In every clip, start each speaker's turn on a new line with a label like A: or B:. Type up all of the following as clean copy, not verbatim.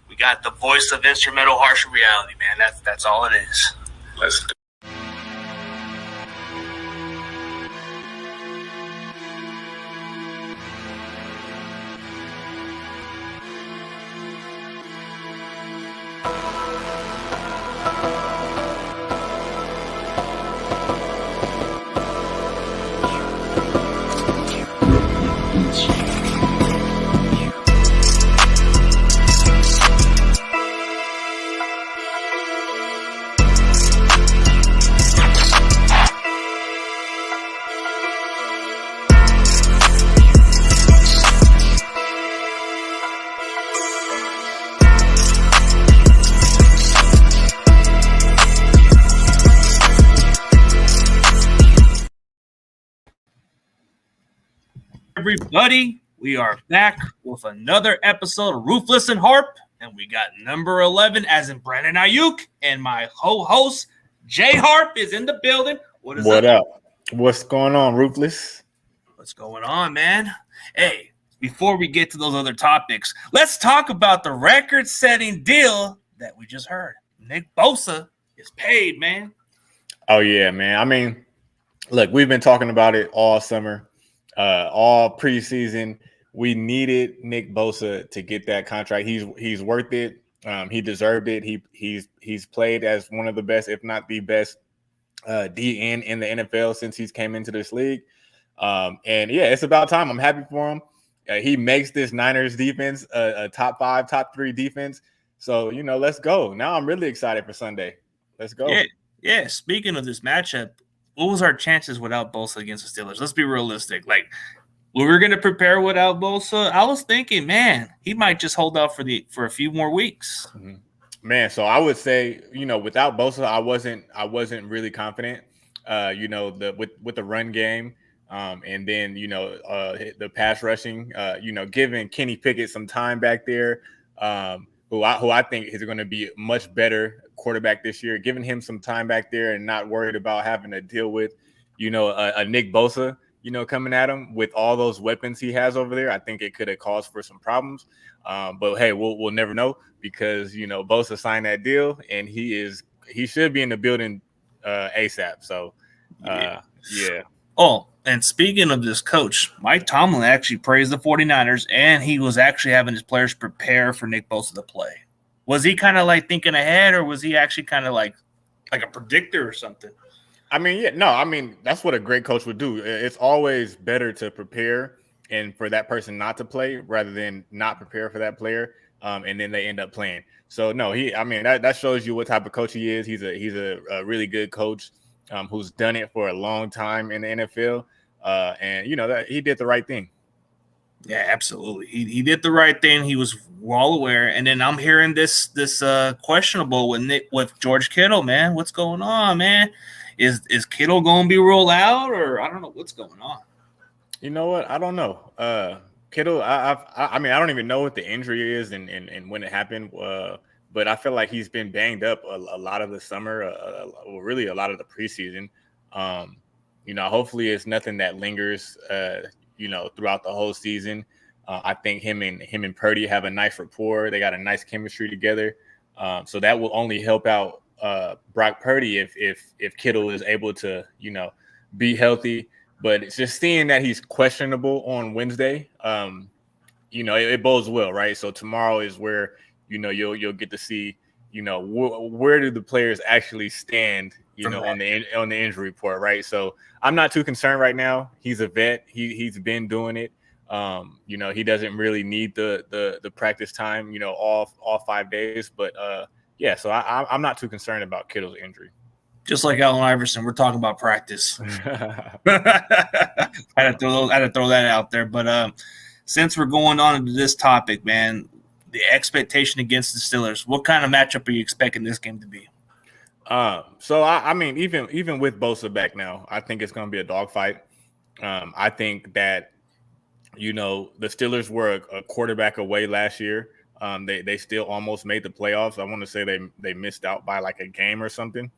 A: We got the voice of instrumental harsh reality, man. That's all it is. Let's do. Everybody, we are back with another episode of Ruthless and Harp, and we got number 11 as in Brandon Ayuk, and my host Jay Harp is in the building.
B: What up? What's going on, Ruthless?
A: What's going on, man? Hey, before we get to those other topics, let's talk about the record-setting deal that we just heard. Nick Bosa is paid, man.
B: Oh yeah, man. I mean, look, we've been talking about it all summer. All preseason, we needed Nick Bosa to get that contract. He's worth it. He deserved it. He's played as one of the best, if not the best, DN in the NFL since he's came into this league. And yeah, it's about time. I'm happy for him. He makes this Niners defense a top 5, top 3 defense. So let's go. Now I'm really excited for Sunday. Let's go.
A: Yeah. Speaking of this matchup, what was our chances without Bosa against the Steelers? Let's be realistic. Like, we were going to prepare without Bosa. I was thinking, man, he might just hold out for a few more weeks.
B: Mm-hmm. Man, so I would say, without Bosa, I wasn't really confident. With the run game, and then the pass rushing. Giving Kenny Pickett some time back there, who I think is going to be much better quarterback this year, giving him some time back there and not worried about having to deal with, a Nick Bosa, coming at him with all those weapons he has over there. I think it could have caused for some problems. But hey, we'll never know because, Bosa signed that deal and he should be in the building ASAP. So, yeah.
A: Oh, and speaking of this coach, Mike Tomlin actually praised the 49ers, and he was actually having his players prepare for Nick Bosa to play. Was he kind of like thinking ahead, or was he actually kind of like a predictor or something?
B: I mean, that's what a great coach would do. It's always better to prepare and for that person not to play rather than not prepare for that player, and then they end up playing. So no, that shows you what type of coach he is. He's a really good coach who's done it for a long time in the NFL, and that he did the right thing.
A: Yeah, absolutely. He did the right thing. He was well aware. And then I'm hearing this questionable with George Kittle, man. What's going on, man? Is Kittle going to be rolled out, or I don't know what's going on?
B: You know what? I don't know. Kittle, I don't even know what the injury is and when it happened. But I feel like he's been banged up a lot of the summer, really a lot of the preseason. Hopefully it's nothing that lingers, throughout the whole season. I think him and Purdy have a nice rapport. They got a nice chemistry together. So that will only help out Brock Purdy if Kittle is able to, be healthy. But it's just seeing that he's questionable on Wednesday, it bodes well, right? So tomorrow is where, you'll get to see, where do the players actually stand, on the injury report, right? So I'm not too concerned right now. He's a vet. He's been doing it. He doesn't really need the practice time, all 5 days. But yeah, so I'm not too concerned about Kittle's injury.
A: Just like Allen Iverson, we're talking about practice. I had to throw that out there. But since we're going on into this topic, man, the expectation against the Steelers, what kind of matchup are you expecting this game to be?
B: So I mean, even with Bosa back now, I think it's going to be a dogfight. I think that, the Steelers were a quarterback away last year. They still almost made the playoffs. I want to say they missed out by like a game or something.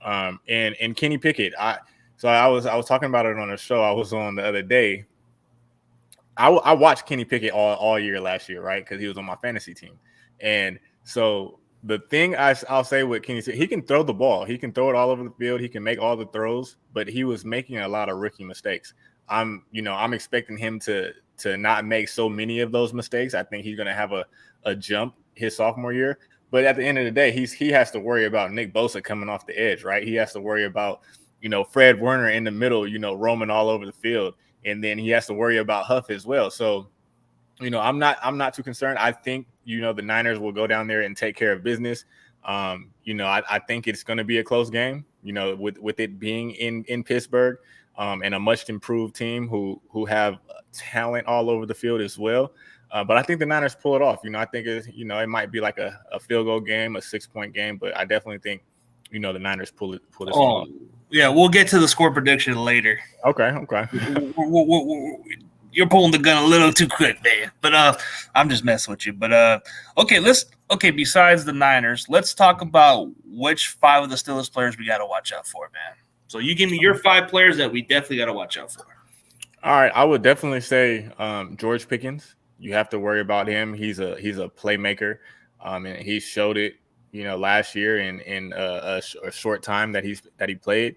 B: And Kenny Pickett, I was talking about it on a show I was on the other day. I watched Kenny Pickett all year last year, right? Because he was on my fantasy team. And So the thing I'll say with Kenny, he can throw the ball. He can throw it all over the field. He can make all the throws, but he was making a lot of rookie mistakes. I'm expecting him to not make so many of those mistakes. I think he's going to have a jump his sophomore year. But at the end of the day, he has to worry about Nick Bosa coming off the edge, right? He has to worry about, Fred Warner in the middle, roaming all over the field. And then he has to worry about Huff as well. So, I'm not too concerned. I think, the Niners will go down there and take care of business. I think it's going to be a close game, with it being in Pittsburgh, and a much improved team who have talent all over the field as well. But I think the Niners pull it off. I think it might be like a field goal game, a 6-point game, but I definitely think, the Niners pull this one off.
A: Yeah, we'll get to the score prediction later.
B: Okay.
A: You're pulling the gun a little too quick, man. But I'm just messing with you. But besides the Niners, let's talk about which 5 of the Steelers players we got to watch out for, man. So you give me your 5 players that we definitely got to watch out for.
B: All right, I would definitely say George Pickens. You have to worry about him. He's a playmaker, and he showed it, last year in a short time that he played.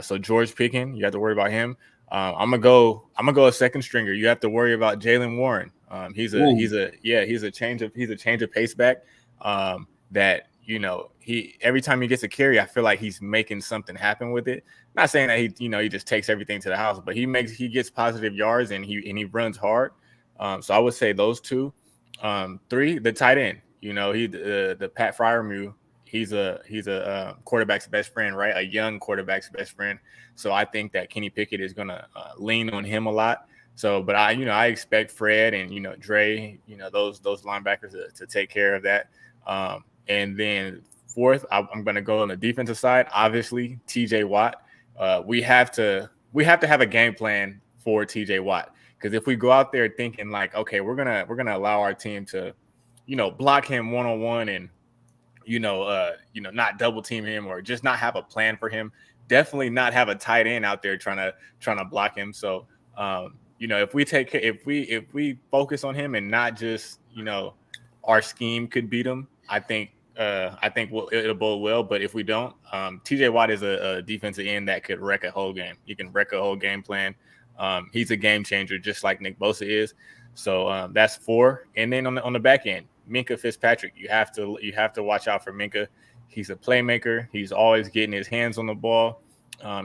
B: So George Pickens, you have to worry about him. I'm gonna go a second stringer. You have to worry about Jaylen Warren. He's a change of pace back. That he every time he gets a carry, I feel like he's making something happen with it. Not saying that he just takes everything to the house, but he gets positive yards and he runs hard. So I would say those 2. 3, the tight end. The Pat Freiermuth. He's a quarterback's best friend, right? A young quarterback's best friend. So I think that Kenny Pickett is going to lean on him a lot. So, but I expect Fred and Dre, those linebackers to take care of that. And then 4th, I'm going to go on the defensive side. Obviously, T.J. Watt. We have to have a game plan for T.J. Watt, because if we go out there thinking like, okay, we're gonna allow our team to, block him one-on-one and not double team him or just not have a plan for him. Definitely not have a tight end out there trying to block him. So, if we focus on him and not just, our scheme could beat him, I think it'll bode well. But if we don't, TJ Watt is a defensive end that could wreck a whole game. He can wreck a whole game plan. He's a game changer, just like Nick Bosa is. So that's 4. And then on the back end, Minkah Fitzpatrick. You have to watch out for Minkah. He's a playmaker. He's always getting his hands on the ball.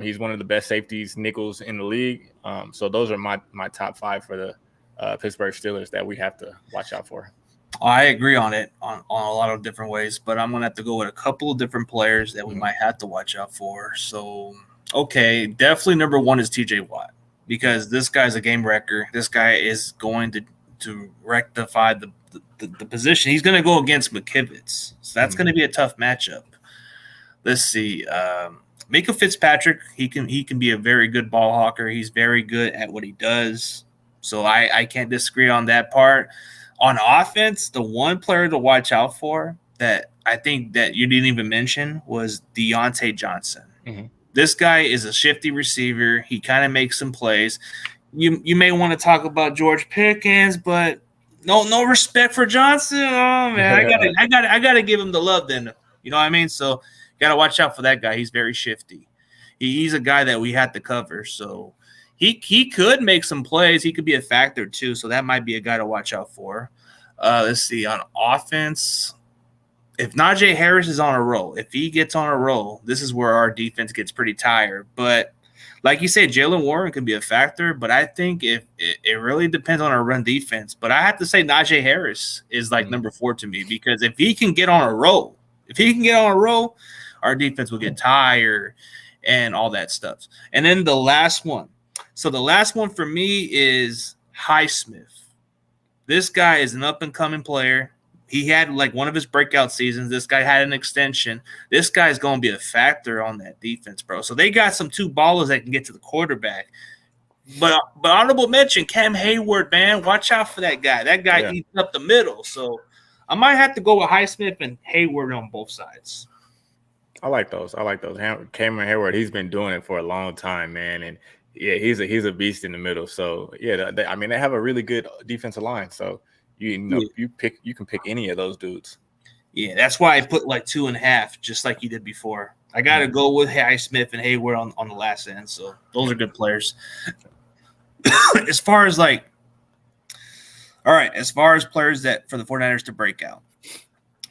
B: He's one of the best safeties, nickels in the league. So those are my top 5 for the Pittsburgh Steelers that we have to watch out for.
A: I agree on it on a lot of different ways, but I'm going to have to go with a couple of different players that we might have to watch out for. So, okay, definitely number 1 is TJ Watt, because this guy's a game wrecker. This guy is going to rectify the position. He's going to go against McKivitz. So that's going to be a tough matchup. Let's see. Minkah Fitzpatrick, he can be a very good ball hawker. He's very good at what he does. So I can't disagree on that part. On offense, the one player to watch out for that I think that you didn't even mention was Deontay Johnson. Mm-hmm. This guy is a shifty receiver. He kind of makes some plays. You may want to talk about George Pickens, but no respect for Johnson. Oh man, I gotta give him the love then. You know what I mean? So gotta watch out for that guy. He's very shifty. He's a guy that we had to cover. So he could make some plays. He could be a factor too. So that might be a guy to watch out for. Let's see, on offense, if Najee Harris is on a roll, if he gets on a roll, this is where our defense gets pretty tired. But like you said, Jaylen Warren could be a factor, but I think if it really depends on our run defense. But I have to say Najee Harris is like number 4 to me, because if he can get on a roll, our defense will get tired and all that stuff. And then the last one. So the last one for me is Highsmith. This guy is an up-and-coming player. He had like one of his breakout seasons. This guy had an extension. This guy's going to be a factor on that defense, bro. So they got some 2 ballers that can get to the quarterback. But honorable mention, Cam Hayward, man. Watch out for that guy. That guy eats up the middle. So I might have to go with Highsmith and Hayward on both sides.
B: I like those. Cameron Hayward, he's been doing it for a long time, man. And yeah, he's a beast in the middle. So yeah, they have a really good defensive line. So you can pick any of those dudes.
A: Yeah, that's why I put like 2.5, just like you did before. I got to go with Highsmith and Hayward on the last end. So those are good players. As far as players that for the 49ers to break out.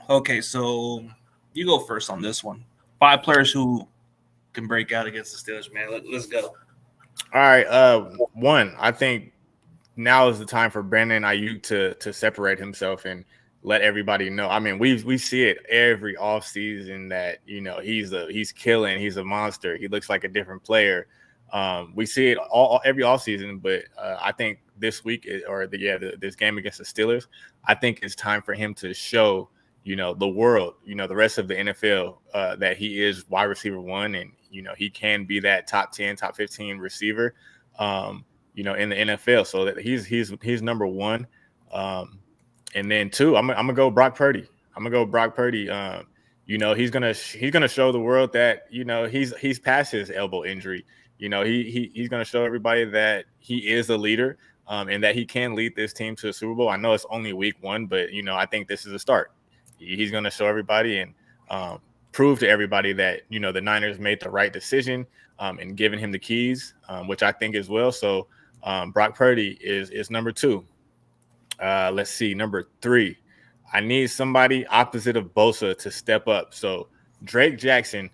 A: Okay, so you go first on this one. 5 players who can break out against the Steelers, man. Let's go.
B: All right. One, I think now is the time for Brandon Ayuk to separate himself and let everybody know. I mean, we see it every offseason that, he's killing. He's a monster. He looks like a different player. We see it every offseason, but I think this week this game against the Steelers, I think it's time for him to show, the world, the rest of the NFL that he is wide receiver 1 and, he can be that top 10, top 15 receiver, in the NFL. So that he's number 1. And then 2, I'm gonna go Brock Purdy. He's gonna show the world that he's past his elbow injury. He's gonna show everybody that he is a leader, and that he can lead this team to a Super Bowl. I know it's only week 1, but I think this is a start. He's gonna show everybody and prove to everybody that the Niners made the right decision in giving him the keys, which I think as well. So Brock Purdy is number 2. Let's see, number 3. I need somebody opposite of Bosa to step up. So Drake Jackson,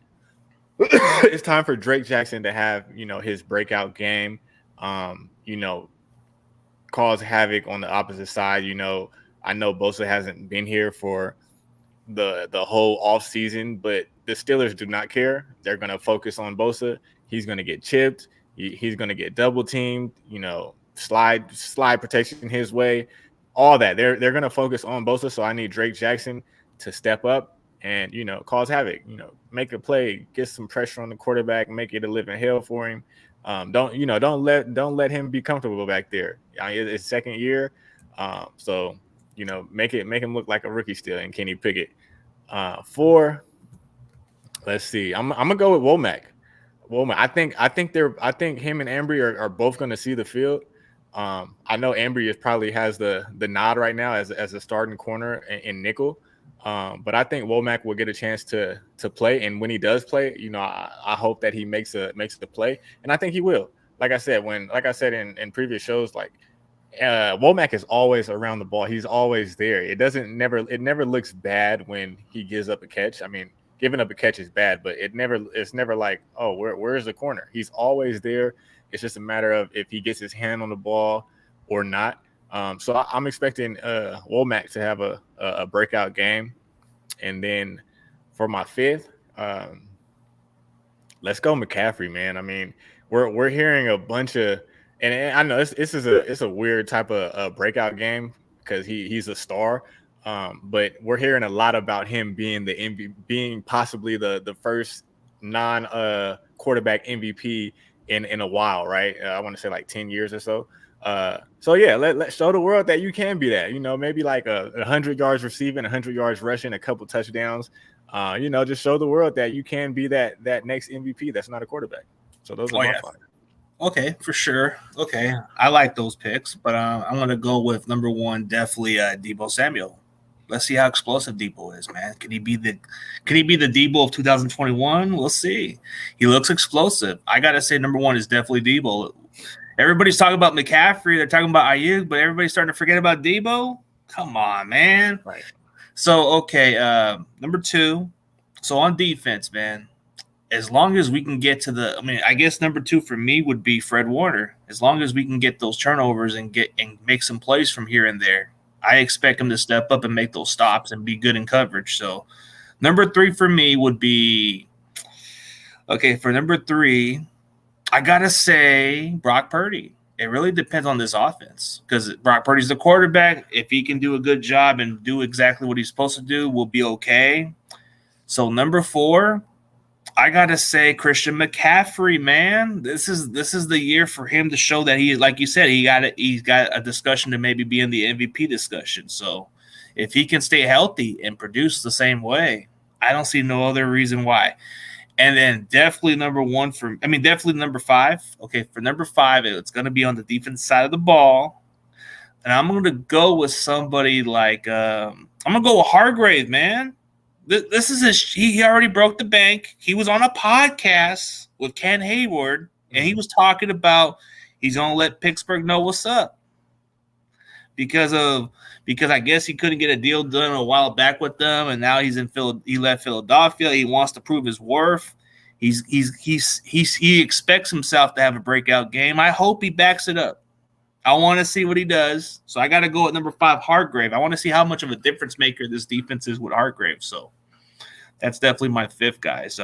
B: it's time for Drake Jackson to have, his breakout game, cause havoc on the opposite side. I know Bosa hasn't been here for the whole offseason, but the Steelers do not care. They're going to focus on Bosa. He's going to get chipped. He's going to get double teamed, slide protection his way. All that they're going to focus on Bosa. So I need Drake Jackson to step up and, cause havoc, make a play, get some pressure on the quarterback, make it a living hell for him. Don't let him be comfortable back there. It's second year. So, make him look like a rookie still. And Kenny Pickett. 4, let's see. I'm going to go with Womack. I think him and Ambry are both going to see the field. I know Ambry probably has the nod right now as a starting corner in nickel, but I think Womack will get a chance to play, and when he does play, I hope that he makes the play, and I think he will. Like I said in previous shows, Womack is always around the ball. He's always there. It never looks bad when he gives up a catch. I mean, giving up a catch is bad, but it's never like, oh, where's the corner? He's always there. It's just a matter of if he gets his hand on the ball or not. So I'm expecting Womack to have a breakout game. And then for my 5th, let's go McCaffrey, man. I mean, we're hearing a bunch of, and I know it's a weird type of breakout game because he's a star. But we're hearing a lot about him being possibly the first non-quarterback MVP in a while, right? I want to say like 10 years or so. So yeah, let's show the world that you can be that. Maybe like 100 yards receiving, 100 yards rushing, a couple touchdowns. Just show the world that you can be that next MVP that's not a quarterback. So those are my 5.
A: Okay, for sure. Okay, I like those picks, but I'm going to go with number 1, definitely Deebo Samuel. Let's see how explosive Deebo is, man. Can he be the Deebo of 2021? We'll see. He looks explosive. I gotta say, number 1 is definitely Deebo. Everybody's talking about McCaffrey. They're talking about Ayuk, but everybody's starting to forget about Deebo. Come on, man.
B: Right.
A: So okay, number 2. So on defense, man. As long as we can get to I guess number 2 for me would be Fred Warner. As long as we can get those turnovers and make some plays from here and there, I expect him to step up and make those stops and be good in coverage. So number 3 for me would be – okay, for number 3, I got to say Brock Purdy. It really depends on this offense because Brock Purdy's the quarterback. If he can do a good job and do exactly what he's supposed to do, we'll be okay. So number 4, I got to say Christian McCaffrey, man. This is the year for him to show that he, like you said, he's got a discussion to maybe be in the MVP discussion. So if he can stay healthy and produce the same way, I don't see no other reason why. And then definitely number 5. Okay, for number 5, it's going to be on the defense side of the ball. And I'm going to go with somebody like I'm gonna go with Hargrave, man. This is he already broke the bank. He was on a podcast with Ken Hayward, and he was talking about he's gonna let Pittsburgh know what's up because I guess he couldn't get a deal done a while back with them, and now he's in he left Philadelphia. He wants to prove his worth. He expects himself to have a breakout game. I hope he backs it up. I want to see what he does. So I got to go at number 5, Hargrave. I want to see how much of a difference maker this defense is with Hargrave. So that's definitely my 5th, guys.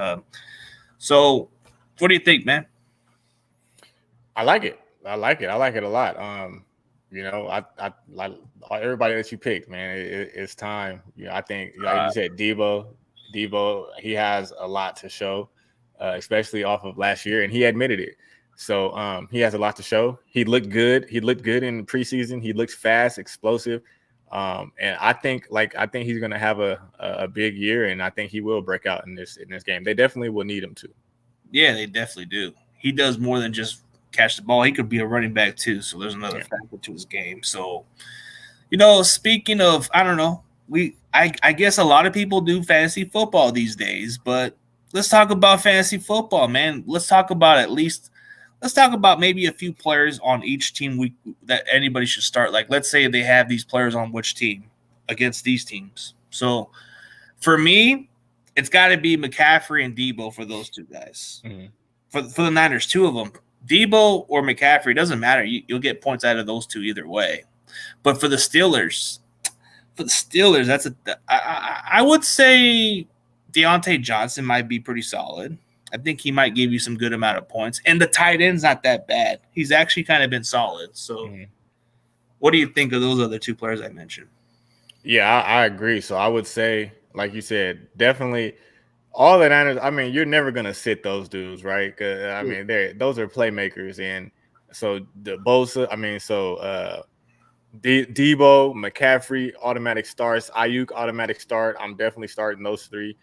A: So what do you think, man?
B: I like it. I like it a lot. I like everybody that you picked, man. It's time. I think, like you said, Debo, he has a lot to show, especially off of last year, and he admitted it. So he has a lot to show. He looked good. He looked good in the preseason. He looks fast, explosive. And I think he's going to have a big year, and I think he will break out in this game. They definitely will need him to.
A: Yeah, they definitely do. He does more than just catch the ball. He could be a running back too. So there's another factor to his game. So, speaking of, I don't know, I guess a lot of people do fantasy football these days, but let's talk about fantasy football, man. Let's talk about maybe a few players on each team that anybody should start. Like, let's say they have these players on which team against these teams. So for me, it's got to be McCaffrey and Debo for those two guys. Mm-hmm. For the Niners, 2 of them, Debo or McCaffrey, doesn't matter. You'll get points out of those 2 either way. But for the Steelers, I would say Deontay Johnson might be pretty solid. I think he might give you some good amount of points. And the tight end's not that bad. He's actually kind of been solid. So what do you think of those other 2 players I mentioned?
B: Yeah, I agree. So I would say, like you said, definitely all the Niners. I mean, you're never going to sit those dudes, right? I mean, those are playmakers. And so the Bosa, Debo, McCaffrey, automatic starts. Ayuk, automatic start. I'm definitely starting those 3.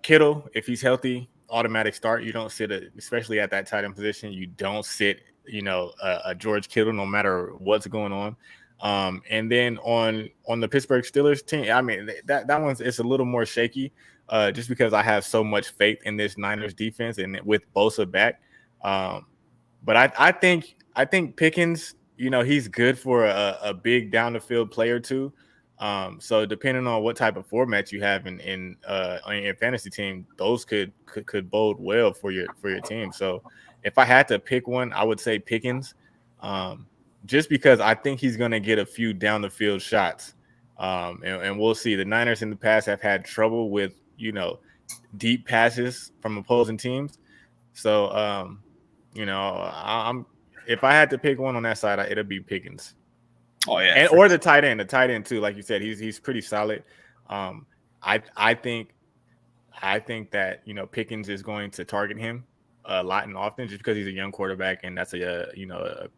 B: Kittle, if he's healthy, automatic start. You don't sit, especially at that tight end position. You don't sit, a George Kittle, no matter what's going on. And then on the Pittsburgh Steelers team, I mean that one's it's a little more shaky, just because I have so much faith in this Niners defense and with Bosa back. But I think Pickens, he's good for a big down the field play or 2. So depending on what type of format you have in your fantasy team, those could bode well for your team. So if I had to pick one, I would say Pickens, just because I think he's going to get a few down the field shots. And we'll see. The Niners in the past have had trouble with, deep passes from opposing teams. So, if I had to pick one on that side, it'll be Pickens.
A: Oh yeah,
B: or the tight end too. Like you said, he's pretty solid. I think that Pickens is going to target him a lot and often, just because he's a young quarterback, and that's a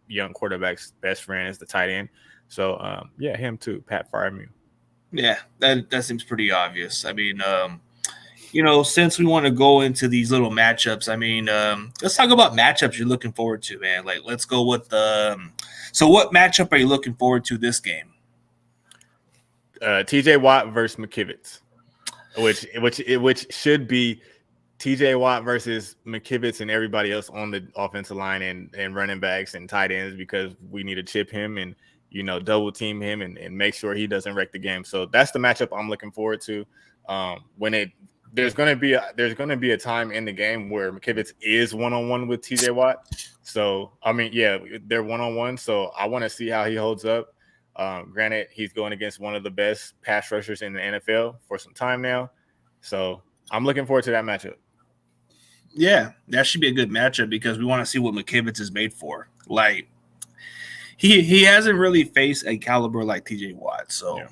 B: young quarterback's best friend is the tight end. So him too. Pat Freiermuth.
A: Yeah, that seems pretty obvious. I mean, since we want to go into these little matchups, I mean, let's talk about matchups you're looking forward to, man. Like, let's go with so what matchup are you looking forward to this game?
B: TJ Watt versus McKivitz, which should be TJ Watt versus McKivitz and everybody else on the offensive line and running backs and tight ends, because we need to chip him and double team him and make sure he doesn't wreck the game. So that's the matchup I'm looking forward to. There's going to be a time in the game where McKivitz is one-on-one with TJ Watt. So, I mean, yeah, they're one-on-one. So I want to see how he holds up. Granted, he's going against one of the best pass rushers in the NFL for some time now. So I'm looking forward to that matchup.
A: Yeah, that should be a good matchup, because we want to see what McKivitz is made for. Like, he hasn't really faced a caliber like TJ Watt. So, yeah.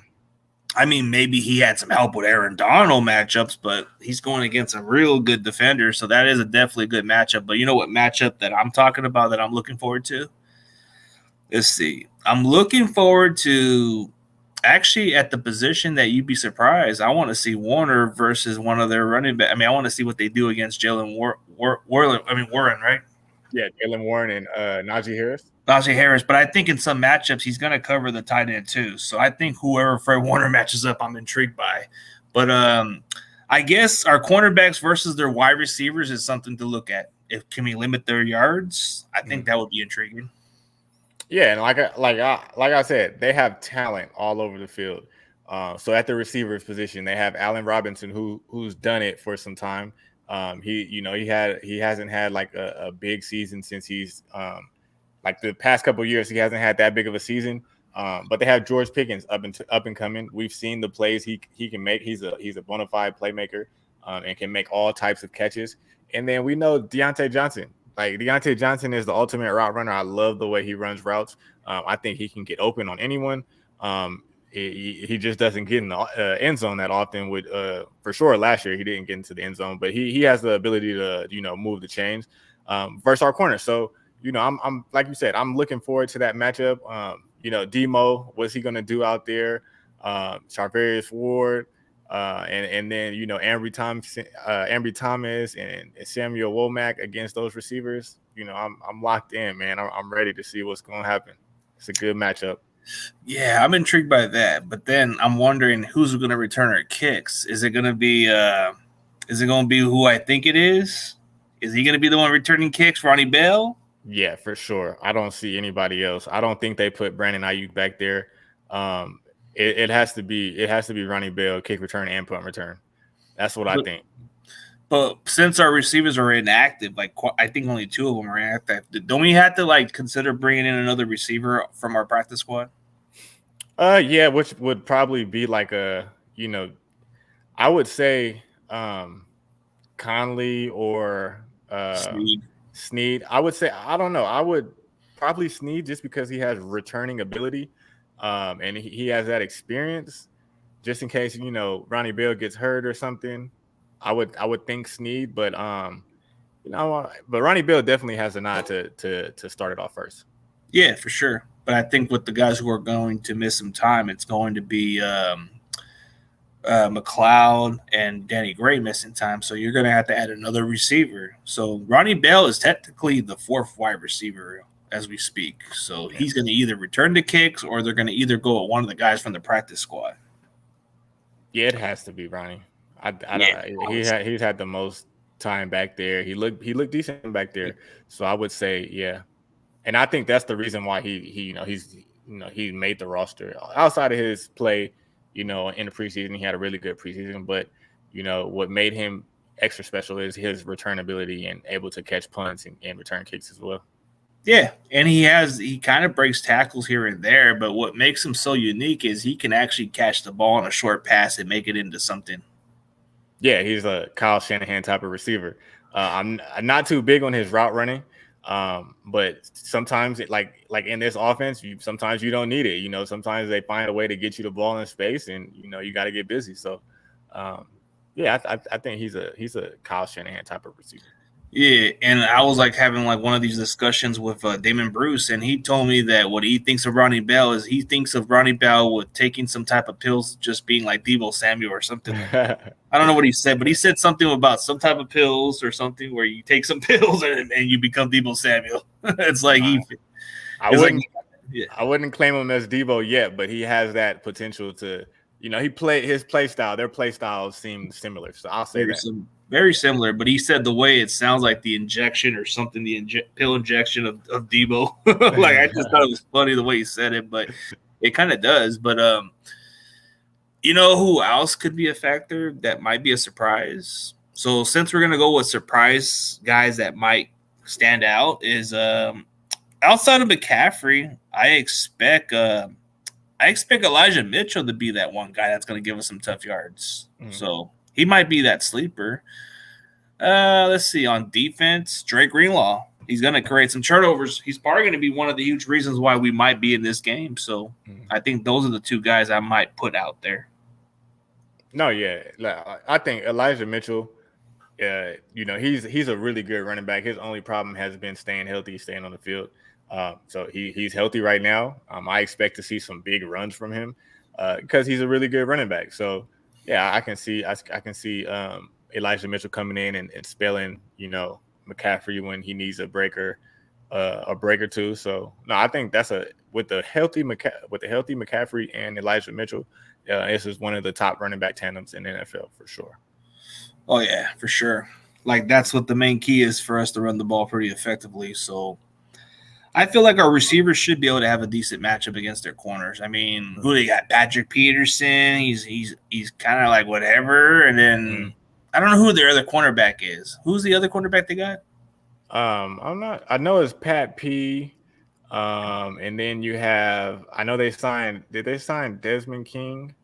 A: I mean, maybe he had some help with Aaron Donald matchups, but he's going against a real good defender, so that is definitely a good matchup. But you know what matchup that I'm talking about that I'm looking forward to? Let's see. I'm looking forward to, actually, at the position that you'd be surprised, I want to see Warner versus one of their running backs. I mean, I want to see what they do against Jalen Warren, right?
B: Yeah, Jalen Warren and Najee Harris.
A: Najee Harris, but I think in some matchups he's going to cover the tight end too. So I think whoever Fred Warner matches up, I'm intrigued by. But I guess our cornerbacks versus their wide receivers is something to look at. If can we limit their yards? I think that would be intriguing.
B: Yeah, and like I said, they have talent all over the field. So at the receivers position, they have Allen Robinson, who's done it for some time. He hasn't had like a big season since he's like the past couple of years. He hasn't had that big of a season. But they have George Pickens up and coming. We've seen the plays he can make. He's a bona fide playmaker and can make all types of catches. And then we know Deontay Johnson. Like Deontay Johnson is the ultimate route runner. I love the way he runs routes. I think he can get open on anyone. He just doesn't get in the end zone that often. For sure, last year he didn't get into the end zone, but he has the ability to move the chains versus our corner. So I'm like you said, I'm looking forward to that matchup. Demo, what's he going to do out there? Charvarius Ward. And then Ambry Thomas and Samuel Womack against those receivers. I'm locked in, man. I'm ready to see what's going to happen. It's a good matchup.
A: Yeah, I'm intrigued by that. But then I'm wondering who's going to return our kicks. Is it going to be who I think it is? Is he going to be the one returning kicks, Ronnie Bell?
B: Yeah, for sure. I don't see anybody else. I don't think they put Brandon Ayuk back there. It has to be Ronnie Bell, kick return and punt return. That's what I think.
A: But since our receivers are inactive, like I think only 2 of them are inactive, don't we have to consider bringing in another receiver from our practice squad?
B: Yeah, which would probably be I would say Conley or Snead. I would say, I don't know. I would probably Snead just because he has returning ability. And he has that experience, just in case Ronnie Bell gets hurt or something. I would think Snead, but but Ronnie Bell definitely has a nod to start it off first.
A: Yeah, for sure. But I think with the guys who are going to miss some time, it's going to be McLeod and Danny Gray missing time. So you're going to have to add another receiver. So Ronnie Bell is technically the 4th wide receiver as we speak. So he's going to either return the kicks or they're going to either go at one of the guys from the practice squad.
B: Yeah, it has to be Ronnie. He's had the most time back there. He looked decent back there. So I would say, yeah. And I think that's the reason why he made the roster. Outside of his play, in the preseason, he had a really good preseason. But what made him extra special is his return ability and able to catch punts and return kicks as well.
A: Yeah, and he kind of breaks tackles here and there, but what makes him so unique is he can actually catch the ball on a short pass and make it into something.
B: Yeah, he's a Kyle Shanahan type of receiver. I'm not too big on his route running, but sometimes like in this offense, sometimes you don't need it. Sometimes they find a way to get you the ball in space, and you got to get busy. So, yeah, I think he's a Kyle Shanahan type of receiver.
A: Yeah, and I was having one of these discussions with Damon Bruce, and he told me that what he thinks of Ronnie Bell is he thinks of Ronnie Bell with taking some type of pills, just being like Deebo Samuel or something. I don't know what he said, but he said something about some type of pills or something where you take some pills and you become Deebo Samuel. It's like
B: I wouldn't claim him as Deebo yet, but he has that potential to. His play style. Their play styles seem similar, so I'll say that.
A: Very similar, but he said the way it sounds like the injection or something, pill injection of Deebo. I just thought it was funny the way he said it, but it kind of does. But who else could be a factor that might be a surprise? So since we're gonna go with surprise guys that might stand out is outside of McCaffrey, I expect Elijah Mitchell to be that one guy that's going to give us some tough yards. So he might be that sleeper. Let's see. On defense, Drake Greenlaw. He's going to create some turnovers. He's probably going to be one of the huge reasons why we might be in this game. So I think those are the 2 guys I might put out there.
B: No, yeah. I think Elijah Mitchell, he's a really good running back. His only problem has been staying healthy, staying on the field. So he's healthy right now. I expect to see some big runs from him because he's a really good running back. So yeah, I can see Elijah Mitchell coming in and spelling McCaffrey when he needs a break or two. So no, I think that's with the healthy McCaffrey and Elijah Mitchell, this is one of the top running back tandems in the NFL for sure.
A: Oh yeah, for sure. Like that's what the main key is for us to run the ball pretty effectively. So I feel like our receivers should be able to have a decent matchup against their corners. I mean, who they got? Patrick Peterson. He's kind of like whatever. And then I don't know who their other cornerback is. Who's the other cornerback they got?
B: I'm not. I know it's Pat P. And then you have. I know they signed. Did they sign Desmond King?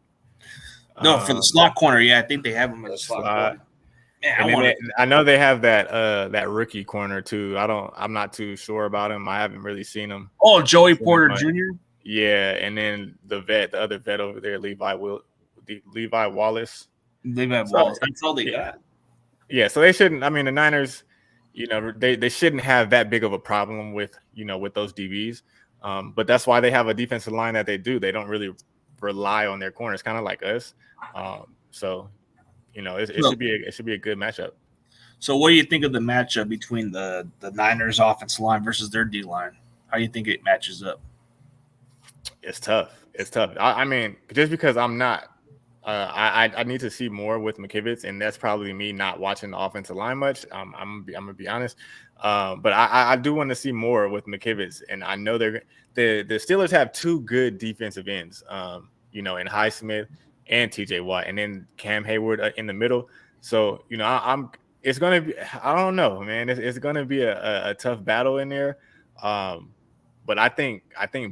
A: No, for the slot corner. Yeah, I think they have him as a slot corner. Man,
B: I know they have that rookie corner too. I'm not too sure about him. I haven't really seen him.
A: Oh, Joey Porter Jr.
B: Yeah, and then the other vet over there, Levi Wallace.
A: Levi Wallace. That's all they got.
B: Yeah, so they shouldn't. I mean, the Niners, they shouldn't have that big of a problem with those DBs. But that's why they have a defensive line that they do. They don't really rely on their corners, kind of like us. So. It should be a good matchup.
A: So, what do you think of the matchup between the Niners offensive line versus their D line? How do you think it matches up?
B: It's tough. I mean, just because I'm not, I need to see more with McKivitz, and that's probably me not watching the offensive line much. I'm gonna be honest, but I do want to see more with McKivitz, and I know the Steelers have two good defensive ends, in Highsmith and TJ Watt, and then Cam Hayward in the middle. So, it's going to be, I don't know, man. It's going to be a tough battle in there. But I think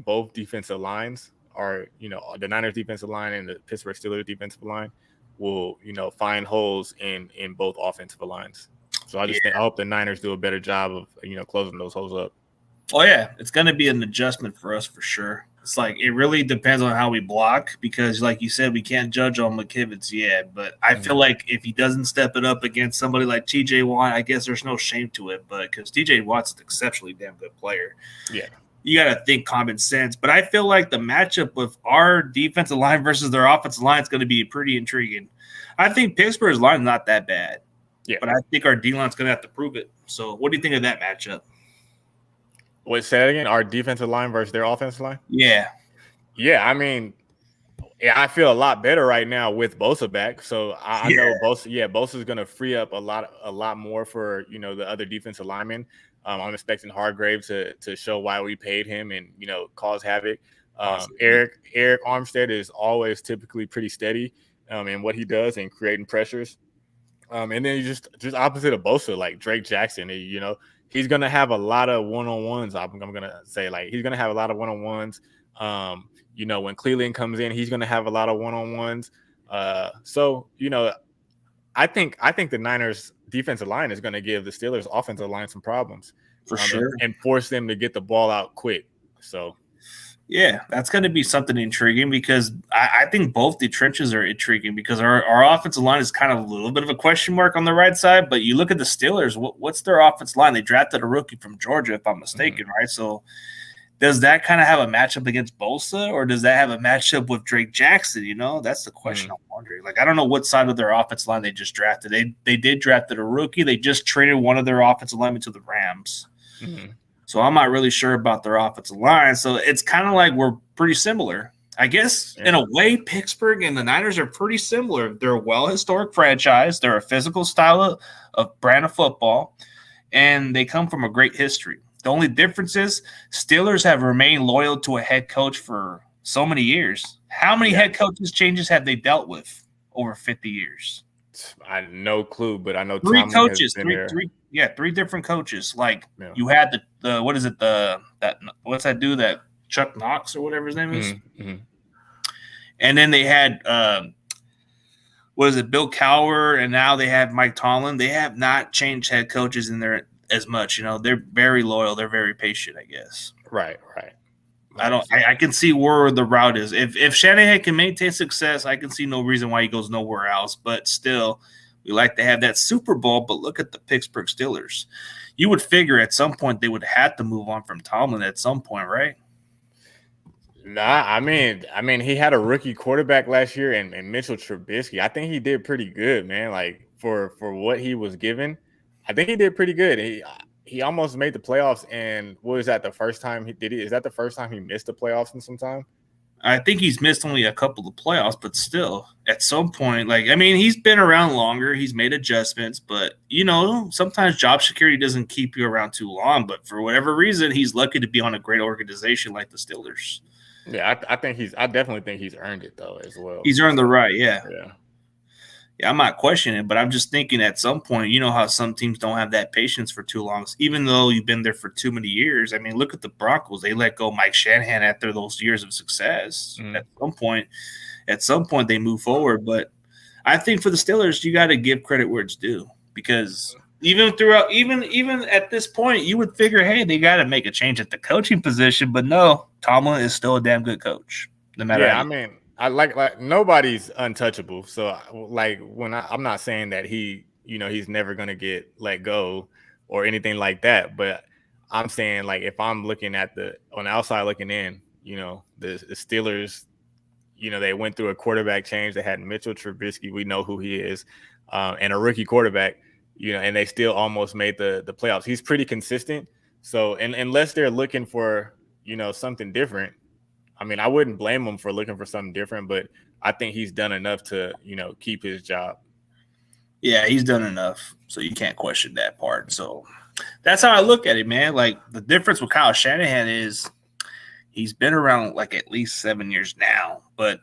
B: both defensive lines are, the Niners defensive line and the Pittsburgh Steelers defensive line will, find holes in both offensive lines. So I hope the Niners do a better job of, closing those holes up.
A: Oh yeah, it's going to be an adjustment for us for sure. It's like it really depends on how we block because, like you said, we can't judge on McKivitz yet. But I feel like if he doesn't step it up against somebody like TJ Watt, I guess there's no shame to it. But because TJ Watt's an exceptionally damn good player,
B: yeah,
A: you got to think common sense. But I feel like the matchup with our defensive line versus their offensive line is going to be pretty intriguing. I think Pittsburgh's line is not that bad, but I think our D line's going to have to prove it. So, what do you think of that matchup?
B: Wait, say that again? Our defensive line versus their offensive line?
A: Yeah.
B: Yeah, I mean, I feel a lot better right now with Bosa back. So I know Bosa's going to free up a lot more for, the other defensive linemen. I'm expecting Hargrave to show why we paid him and, cause havoc. Eric Armstead is always typically pretty steady in what he does and creating pressures. And then you just opposite of Bosa, like Drake Jackson, he's going to have a lot of one-on-ones. I'm going to say, like, he's going to have a lot of one-on-ones. When Cleveland comes in, he's going to have a lot of one-on-ones. So, I think the Niners defensive line is going to give the Steelers offensive line some problems
A: for sure
B: and force them to get the ball out quick. So,
A: yeah, that's going to be something intriguing because I think both the trenches are intriguing because our offensive line is kind of a little bit of a question mark on the right side. But you look at the Steelers, what's their offensive line? They drafted a rookie from Georgia, if I'm mistaken, right? So does that kind of have a matchup against Bosa or does that have a matchup with Drake Jackson? That's the question I'm wondering. Like, I don't know what side of their offensive line they just drafted. They did drafted a rookie. They just traded one of their offensive linemen to the Rams.
B: Mm-hmm.
A: So I'm not really sure about their offensive line. So it's kind of like we're pretty similar. I guess in a way, Pittsburgh and the Niners are pretty similar. They're a well-historic franchise. They're a physical style of brand of football, and they come from a great history. The only difference is Steelers have remained loyal to a head coach for so many years. How many head coaches changes have they dealt with over 50 years?
B: I have no clue, but I know
A: three coaches, three different coaches. Like you had the what is it? What's that dude that Chuck Knox or whatever his name is?
B: Mm-hmm.
A: And then they had Bill Cowher, and now they have Mike Tomlin. They have not changed head coaches in there as much. They're very loyal. They're very patient, I guess.
B: Right.
A: I can see where the route is. If Shanahan can maintain success, I can see no reason why he goes nowhere else. But still, we like to have that Super Bowl. But look at the Pittsburgh Steelers. You would figure at some point they would have to move on from Tomlin at some point, right?
B: Nah, I mean, he had a rookie quarterback last year, and Mitchell Trubisky. I think he did pretty good, man. Like for what he was given, I think he did pretty good. He almost made the playoffs, and what was that the first time he did? Is that the first time he missed the playoffs in some time?
A: I think he's missed only a couple of playoffs, but still, at some point, like, I mean, he's been around longer. He's made adjustments, but, you know, sometimes job security doesn't keep you around too long. But for whatever reason, he's lucky to be on a great organization like the Steelers.
B: Yeah, I definitely think he's earned it, though, as well.
A: He's earned the right, yeah.
B: Yeah.
A: Yeah, I'm not questioning it, but I'm just thinking at some point, you know how some teams don't have that patience for too long, even though you've been there for too many years. I mean, look at the Broncos. They let go Mike Shanahan after those years of success.
B: Mm-hmm.
A: At some point, they move forward. But I think for the Steelers, you got to give credit where it's due, because even at this point, you would figure, hey, they got to make a change at the coaching position. But no, Tomlin is still a damn good coach, no matter.
B: Yeah, I mean, I like nobody's untouchable. So like when I'm not saying that he's never gonna get let go or anything like that, but I'm saying, like, if I'm looking on the outside looking in, the Steelers, they went through a quarterback change. They had Mitchell Trubisky, we know who he is, and a rookie quarterback, and they still almost made the playoffs. He's pretty consistent. So unless they're looking for something different, I mean, I wouldn't blame him for looking for something different, but I think he's done enough to, keep his job.
A: Yeah, he's done enough, so you can't question that part. So that's how I look at it, man. Like, the difference with Kyle Shanahan is he's been around like at least 7 years now. But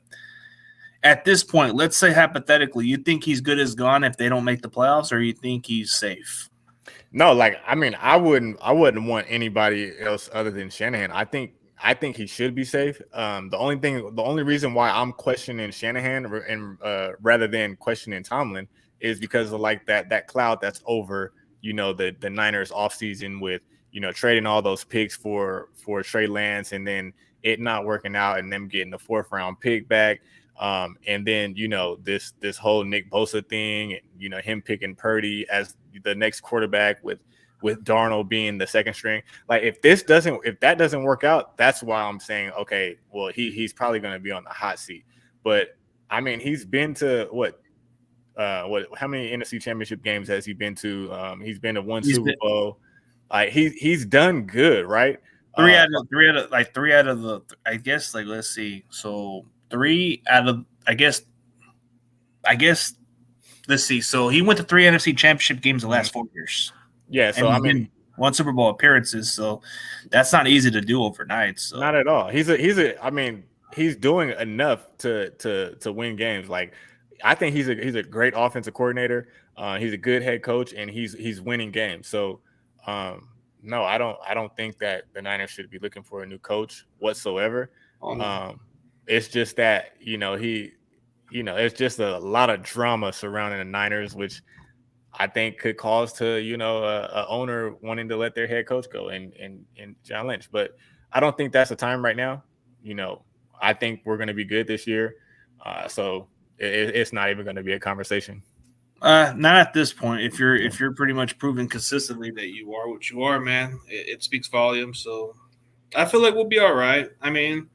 A: at this point, let's say hypothetically, you think he's good as gone if they don't make the playoffs, or you think he's safe?
B: No, like, I mean, I wouldn't want anybody else other than Shanahan. I think he should be safe. The only reason why I'm questioning Shanahan and rather than questioning Tomlin is because of like that cloud that's over, the Niners offseason with, trading all those picks for Trey Lance, and then it not working out and them getting the 4th round pick back. And then, this whole Nick Bosa thing, and, him picking Purdy as the next quarterback with Darnold being the second string. Like, if that doesn't work out, that's why I'm saying, okay, well, he's probably going to be on the hot seat. But I mean, he's been to how many NFC Championship games has he been to? He's been to one Super Bowl. Like, he's done good, right?
A: Three out of the, I guess, like, let's see. So 3 out of, I guess, let's see. So he went to 3 NFC Championship games the last 4 years.
B: Yeah, so I mean,
A: 1 Super Bowl appearances, so that's not easy to do overnight. So
B: not at all. I mean, he's doing enough to win games. Like, I think he's a great offensive coordinator. He's a good head coach, and he's winning games. So no, I don't think that the Niners should be looking for a new coach whatsoever. It's just that it's just a lot of drama surrounding the Niners, which I think could cause to, a owner wanting to let their head coach go and John Lynch. But I don't think that's the time right now. I think we're going to be good this year. So it's not even going to be a conversation.
A: Not at this point. If you're pretty much proving consistently that you are what you are, man, it speaks volumes. So I feel like we'll be all right. I mean,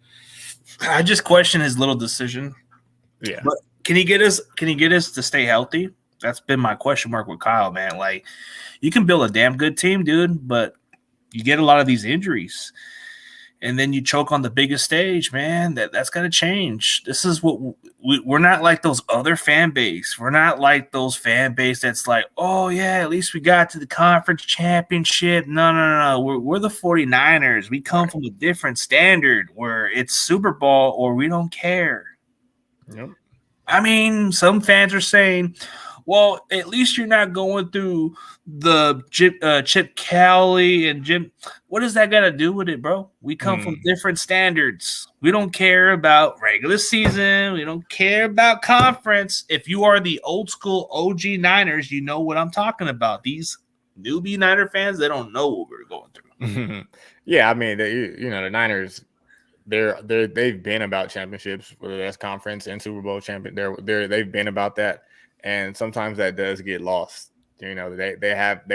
A: I just question his little decision.
B: Yeah.
A: But can he get us to stay healthy? That's been my question mark with Kyle, man. Like, you can build a damn good team, dude, but you get a lot of these injuries, and then you choke on the biggest stage, man. That's got to change. This is what we're not like those other fan base. We're not like those fan base that's like, oh, yeah, at least we got to the conference championship. No. We're the 49ers. We come from a different standard where it's Super Bowl or we don't care.
B: Yep.
A: I mean, some fans are saying, well, at least you're not going through the Chip Kelly and Jim. What does that got to do with it, bro? We come from different standards. We don't care about regular season. We don't care about conference. If you are the old school OG Niners, you know what I'm talking about. These newbie Niner fans, they don't know what we're going through.
B: Yeah, I mean, the Niners, they've been about championships, whether that's conference and Super Bowl champion. They've been about that. And sometimes that does get lost. They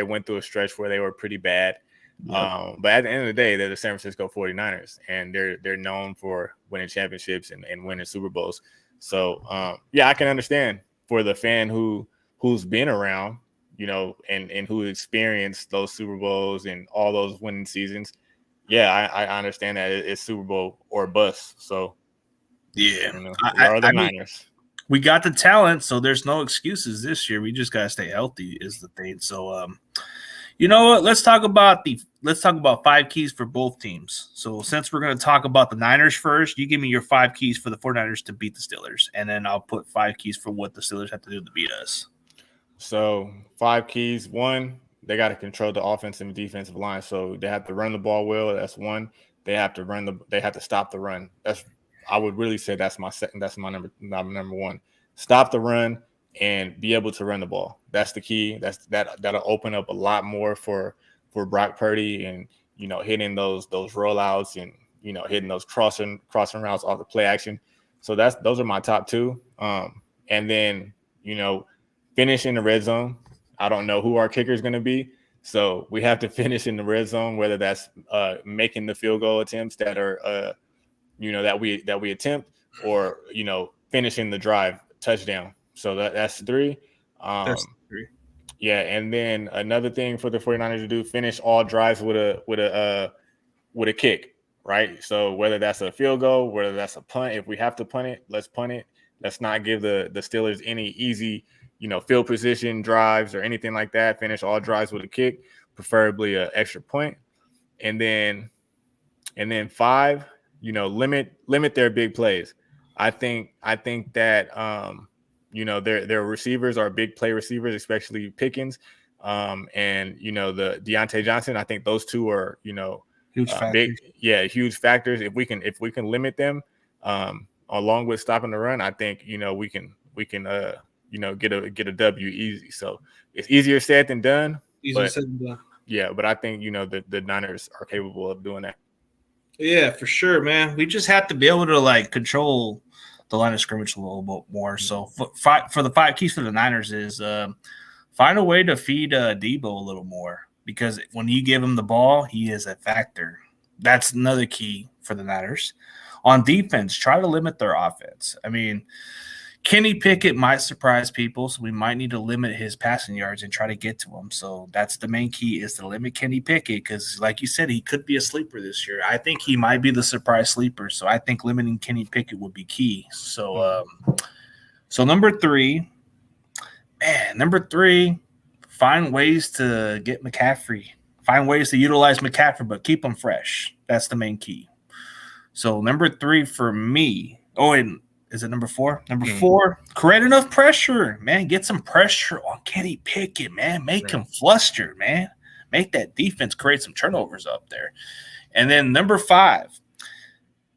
B: went through a stretch where they were pretty bad. Yep. But at the end of the day, they're the San Francisco 49ers, and they're known for winning championships and winning Super Bowls. So, yeah, I can understand for the fan who's been around, and who experienced those Super Bowls and all those winning seasons, yeah, I understand that it's Super Bowl or bust. So,
A: Yeah.
B: we are the
A: mean,
B: Niners.
A: we got the talent, so there's no excuses this year. We just gotta stay healthy is the thing. So you know what? Let's talk about 5 keys for both teams. So since we're gonna talk about the Niners first, you give me your 5 keys for the 49ers to beat the Steelers, and then I'll put 5 keys for what the Steelers have to do to beat us.
B: So 5 keys. 1, they got to control the offensive and defensive line. So they have to run the ball well. That's 1. They have to stop the run. I would really say that's my second. That's my number 1. Stop the run and be able to run the ball. That's the key. That'll open up a lot more for Brock Purdy and hitting those rollouts and hitting those crossing routes off the play action. So those are my top 2. And then finish in the red zone. I don't know who our kicker is going to be, so we have to finish in the red zone. Whether that's making the field goal attempts that are that we attempt, or finishing the drive touchdown. So that's 3.
A: That's 3.
B: Yeah, and then another thing for the 49ers to do: finish all drives with a kick, right? So whether that's a field goal, whether that's a punt, if we have to punt it, let's punt it. Let's not give the Steelers any easy field position drives or anything like that. Finish all drives with a kick, preferably an extra point. And then 5, limit their big plays. I think that their receivers are big play receivers, especially Pickens, and the Deontay Johnson. I think those 2 are
A: huge factors.
B: Huge factors. If we can limit them, along with stopping the run, I think we can get a W easy. So it's easier said than done. Yeah, but I think the Niners are capable of doing that.
A: Yeah, for sure, man. We just have to be able to control the line of scrimmage a little bit more. So for the 5 keys for the Niners is find a way to feed Debo a little more, because when you give him the ball, he is a factor. That's another key for the Niners. On defense, try to limit their offense. I mean, Kenny Pickett might surprise people, so we might need to limit his passing yards and try to get to him. So that's the main key, is to limit Kenny Pickett, because like you said, he could be a sleeper this year. I think he might be the surprise sleeper, so I think limiting Kenny Pickett would be key. So number 3, find ways to get McCaffrey. Find ways to utilize McCaffrey, but keep him fresh. That's the main key. So number 3 for me. Oh, and is it number 4? Number 4, create enough pressure, man. Get some pressure on Kenny Pickett, man. Make him flustered, man. Make that defense create some turnovers up there. And then number 5,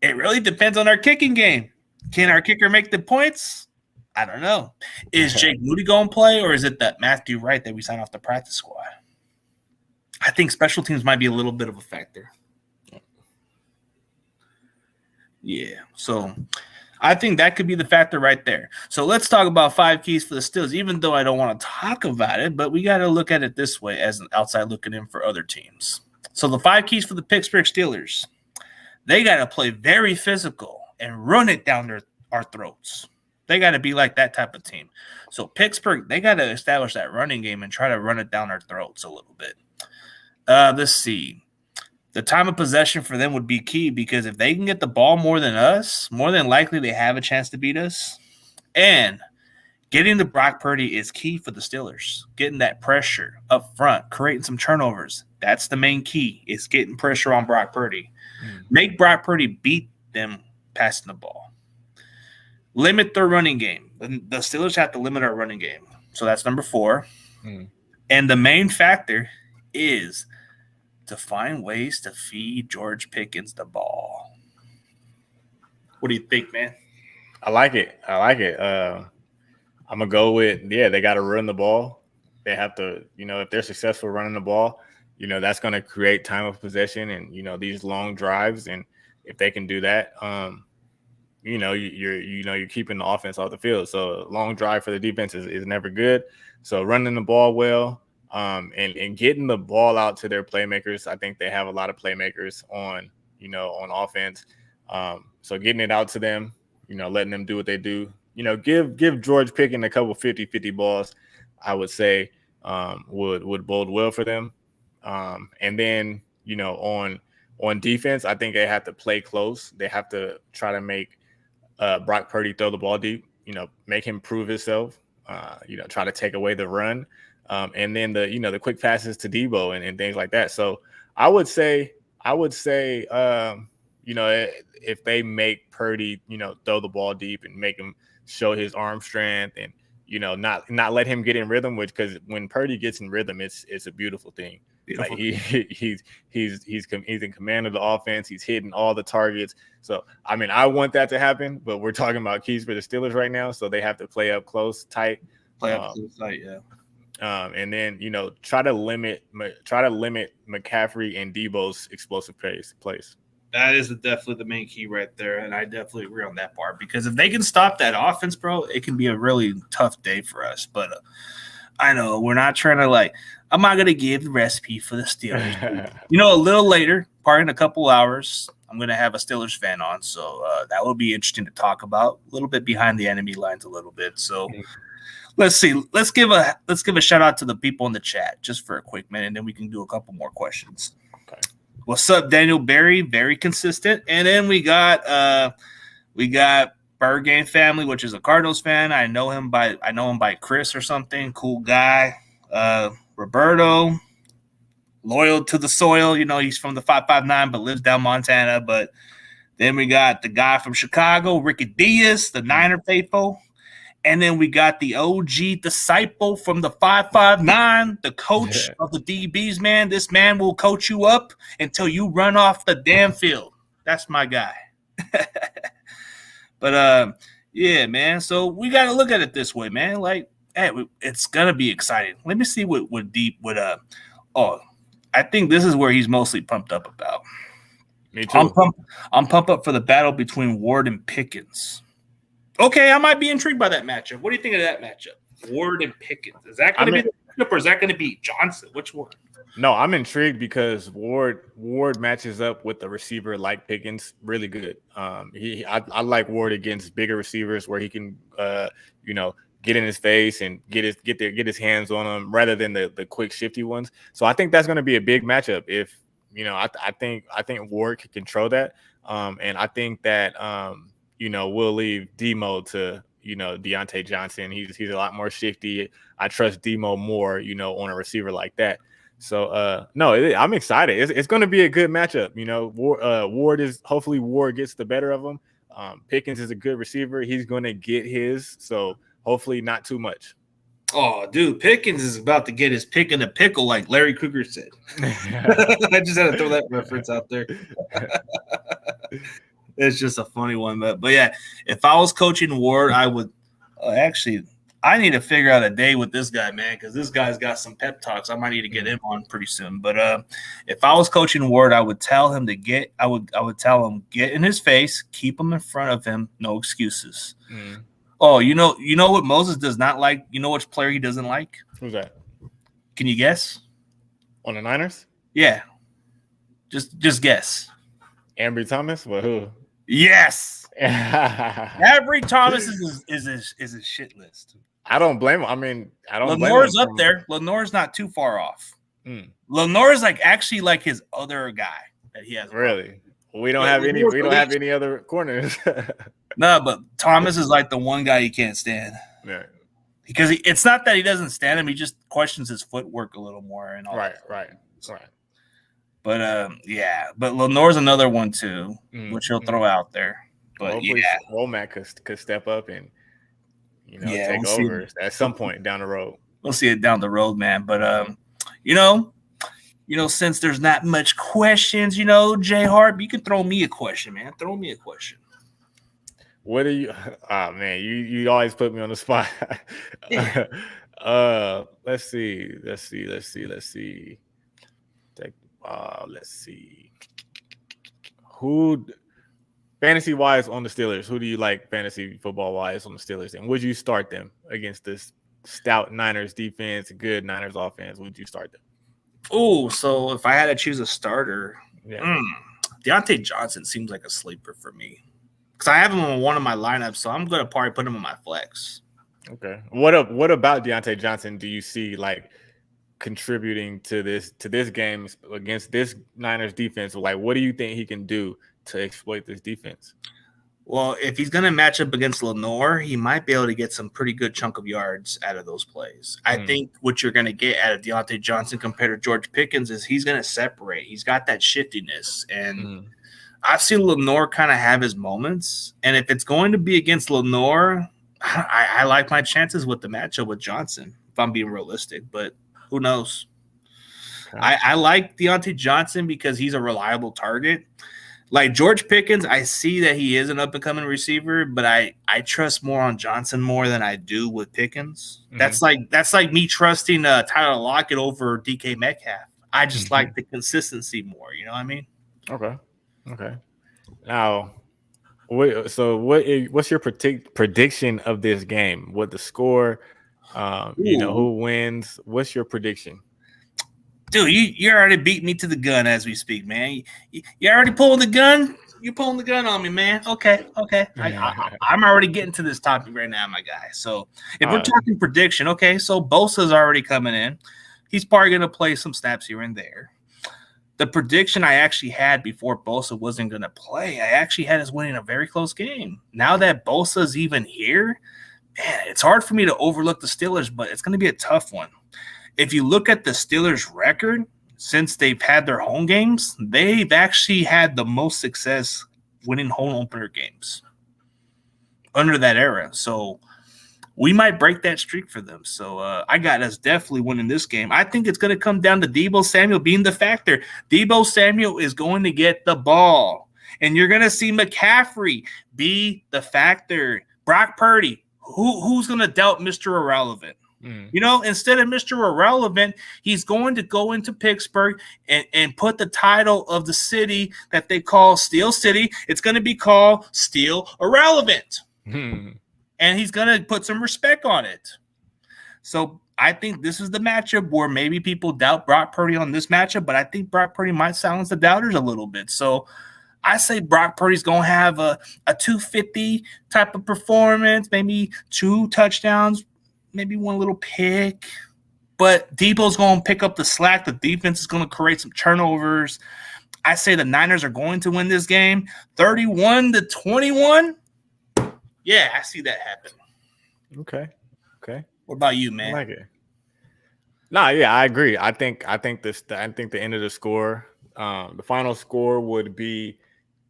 A: it really depends on our kicking game. Can our kicker make the points? I don't know. Is Jake Moody going to play, or is it that Matthew Wright that we signed off the practice squad? I think special teams might be a little bit of a factor. Yeah, so I think that could be the factor right there. So let's talk about 5 keys for the Steelers, even though I don't want to talk about it, but we got to look at it this way as an outside looking in for other teams. So the 5 keys for the Pittsburgh Steelers, they got to play very physical and run it down our throats. They got to be like that type of team. So Pittsburgh, they got to establish that running game and try to run it down our throats a little bit. Let's see. The time of possession for them would be key, because if they can get the ball more than us, more than likely they have a chance to beat us. And getting to Brock Purdy is key for the Steelers. Getting that pressure up front, creating some turnovers. That's the main key, is getting pressure on Brock Purdy. Make Brock Purdy beat them passing the ball. Limit their running game. The Steelers have to limit our running game. So that's number 4. And the main factor is to find ways to feed George Pickens the ball. What do you think, man?
B: I like it. I'm going to go with, they got to run the ball. They have to, if they're successful running the ball, that's going to create time of possession and, these long drives. And if they can do that, you're keeping the offense off the field. So a long drive for the defense is never good. So running the ball well, and getting the ball out to their playmakers. I think they have a lot of playmakers on offense. So getting it out to them, letting them do what they do. Give George Pickens a couple 50-50 balls, I would say, would bode well for them. And then, on defense, I think they have to play close. They have to try to make Brock Purdy throw the ball deep, make him prove himself, try to take away the run. And then the quick passes to Debo and things like that. So I would say, if they make Purdy, throw the ball deep and make him show his arm strength and, not let him get in rhythm, because when Purdy gets in rhythm, it's a beautiful thing. Like he's in command of the offense. He's hitting all the targets. So, I mean, I want that to happen, but we're talking about keys for the Steelers right now. So they have to play up close, tight.
A: Yeah.
B: And then, try to limit McCaffrey and Debo's explosive plays.
A: That is definitely the main key right there, and I definitely agree on that part, because if they can stop that offense, bro, it can be a really tough day for us. But I know we're not trying to I'm not going to give the recipe for the Steelers. A little later, probably in a couple hours, I'm going to have a Steelers fan on, so that will be interesting to talk about, a little bit behind the enemy lines a little bit. So let's see. Let's give a shout out to the people in the chat just for a quick minute, and then we can do a couple more questions.
B: Okay.
A: What's up, Daniel Berry? Very consistent. And then we got Bird Game Family, which is a Cardinals fan. I know him by Chris or something. Cool guy. Roberto, loyal to the soil. He's from the 559, but lives down Montana. But then we got the guy from Chicago, Ricky Diaz, the Niner faithful. And then we got the OG disciple from the 559, the coach of the DBs, man. This man will coach you up until you run off the damn field. That's my guy. But, yeah, man. So we got to look at it this way, man. It's going to be exciting. Let me see I think this is where he's mostly pumped up about.
B: Me too.
A: I'm pumped up for the battle between Ward and Pickens. Okay, I might be intrigued by that matchup. What do you think of that matchup? Ward and Pickens. Is that going to be the matchup, or is that going to be Johnson? Which one?
B: No, I'm intrigued because Ward matches up with the receiver like Pickens really good. I like Ward against bigger receivers where he can get in his face and get his hands on them rather than the quick shifty ones. So I think that's going to be a big matchup. If I think Ward can control that. And I think that we'll leave Demo to Deontay Johnson. He's a lot more shifty. I trust Demo more, on a receiver like that. So I'm excited. It's going to be a good matchup. Hopefully Ward gets the better of him. Pickens is a good receiver. He's going to get his. So hopefully not too much.
A: Oh, dude, Pickens is about to get his pick in a pickle, like Larry Krueger said. I just had to throw that reference out there. It's just a funny one. But yeah, if I was coaching Ward, I would I need to figure out a day with this guy, man, because this guy's got some pep talks. I might need to get him on pretty soon. But if I was coaching Ward, I would tell him get in his face, keep him in front of him, no excuses. Mm. Oh, you know what Moses does not like? You know which player he doesn't like?
B: Who's that?
A: Can you guess?
B: On the Niners?
A: Yeah. Just guess.
B: Ambry Thomas? Well, who?
A: Yes. Ambry Thomas is a shit list.
B: I don't blame him. I mean, I don't blame him.
A: Lenore's up there. Lenore's not too far off. Lenore's actually like his other guy that he has.
B: Really? We don't have any other corners.
A: No, but Thomas is like the one guy he can't stand.
B: Yeah.
A: Because it's not that he doesn't stand him, he just questions his footwork a little more and all.
B: Right.
A: But but Lenore's another one too, which he'll throw out there. But
B: hopefully Womack could step up and take over at some point down the road.
A: We'll see it down the road, man. But since there's not much questions, Jay Harp, you can throw me a question, man. Throw me a question.
B: What are you? Oh man, you always put me on the spot. Let's see. Let's see. Who, fantasy wise, on the Steelers? Who do you like fantasy football wise on the Steelers? And would you start them against this stout Niners defense, good Niners offense? Would you start them?
A: Oh, so if I had to choose a starter, Deontay Johnson seems like a sleeper for me because I have him on one of my lineups, so I'm gonna probably put him on my flex.
B: Okay. What about Deontay Johnson? Do you see contributing to this game against this Niners defense? Like, what do you think he can do to exploit this defense?
A: Well, if he's going to match up against Lenore, he might be able to get some pretty good chunk of yards out of those plays. I think what you're going to get out of Deontay Johnson compared to George Pickens is he's going to separate. He's got that shiftiness. And I've seen Lenore kind of have his moments. And if it's going to be against Lenore, I like my chances with the matchup with Johnson, if I'm being realistic. But who knows? Okay. I like Deontay Johnson because he's a reliable target. Like George Pickens, I see that he is an up-and-coming receiver, but I trust more on Johnson more than I do with Pickens. That's like me trusting Tyler Lockett over DK Metcalf. I just like the consistency more. You know what I mean?
B: Okay. Now, what's your prediction of this game? What the score? Who wins? What's your prediction?
A: Dude, you already beat me to the gun as we speak, man. You already pulling the gun? You're pulling the gun on me, man. Okay. I'm already getting to this topic right now, my guy. So if we're talking prediction, okay, so Bosa's already coming in. He's probably going to play some snaps here and there. The prediction I actually had before Bosa wasn't going to play, I actually had us winning a very close game. Now that Bosa's even here, man, it's hard for me to overlook the Steelers, but it's going to be a tough one. If you look at the Steelers' record since they've had their home games, they've actually had the most success winning home opener games under that era. So we might break that streak for them. So I got us definitely winning this game. I think it's going to come down to Deebo Samuel being the factor. Deebo Samuel is going to get the ball. And you're going to see McCaffrey be the factor. Brock Purdy, who's going to doubt Mr. Irrelevant? You know, instead of Mr. Irrelevant, he's going to go into Pittsburgh and put the title of the city that they call Steel City. It's going to be called Steel Irrelevant. And he's going to put some respect on it. So I think this is the matchup where maybe people doubt Brock Purdy on this matchup, but I think Brock Purdy might silence the doubters a little bit. So I say Brock Purdy's going to have a 250 type of performance, maybe 2 touchdowns, maybe 1 little pick, but Debo's going to pick up the slack. The defense is going to create some turnovers. I say the Niners are going to win this game 31-21. Yeah, I see that happen.
B: Okay.
A: What about you, man?
B: I like it. No, yeah, I agree. I think the end of the score, the final score would be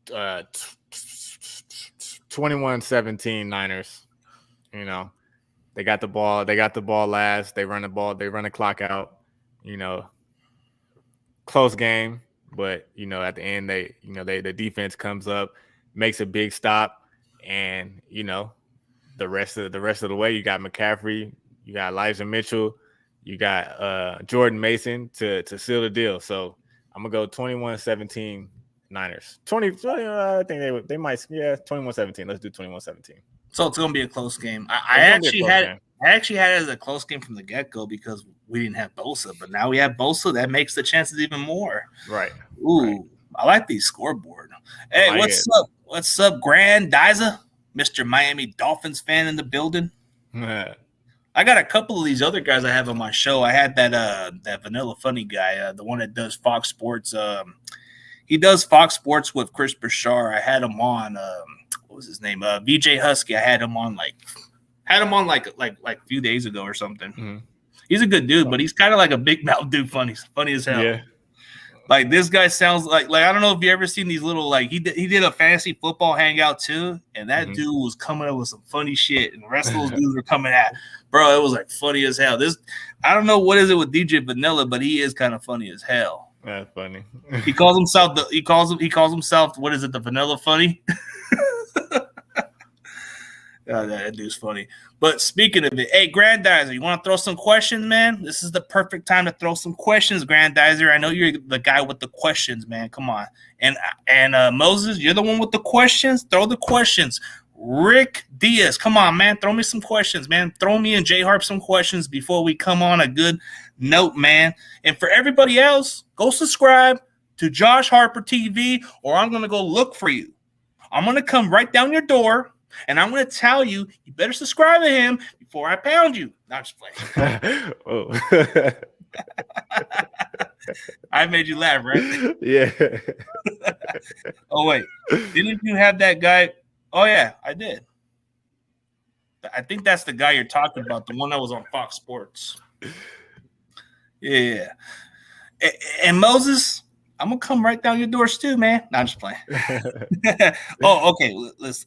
B: 21-17 Niners. You know. They got the ball. They got the ball last. They run the ball. They run the clock out. You know, close game, but at the end, the defense comes up, makes a big stop, and the rest of the way, you got McCaffrey, you got Elijah Mitchell, you got Jordan Mason to seal the deal. So I'm gonna go 21-17 Niners. 20. I think they might. Yeah, 21-17. Let's do 21-17.
A: So it's going to be a close game. I actually had it as a close game from the get-go because we didn't have Bosa. But now we have Bosa. That makes the chances even more.
B: Right.
A: Ooh, right. I like these scoreboard. Hey, up? What's up, Grandizer? Mr. Miami Dolphins fan in the building. I got a couple of these other guys I have on my show. I had that Vanilla Funny guy, the one that does Fox Sports. He does Fox Sports with Chris Bashar. I had him on what was his name? VJ Husky. I had him on like a few days ago or something. He's a good dude, but he's kind of like a big mouth dude. Funny as hell. Yeah. Like this guy sounds like I don't know if you ever seen these little he did a fantasy football hangout too, and that dude was coming up with some funny shit, and the rest of those dudes were coming at, bro. It was like funny as hell. I don't know what is it with DJ Vanilla, but he is kind of funny as hell.
B: That's funny.
A: He calls himself what is it, the Vanilla Funny? That dude's funny. But speaking of it, hey, Grandizer, you want to throw some questions, man? This is the perfect time to throw some questions, Grandizer. I know you're the guy with the questions, man. Come on. And Moses, you're the one with the questions. Throw the questions. Rick Diaz, come on, man. Throw me some questions, man. Throw me and J-Harp some questions before we come on a good note, man. And for everybody else, go subscribe to Josh Harper TV, or I'm going to go look for you. I'm going to come right down your door, and I'm going to tell you, you better subscribe to him before I pound you. No, I'm just playing.
B: Oh.
A: I made you laugh, right?
B: Yeah.
A: Oh wait, didn't you have that guy? Oh yeah, I did. I think that's the guy you're talking about, the one that was on Fox Sports. Yeah. And Moses, I'm gonna come right down your doors too, man. No, I'm just playing. Oh, okay.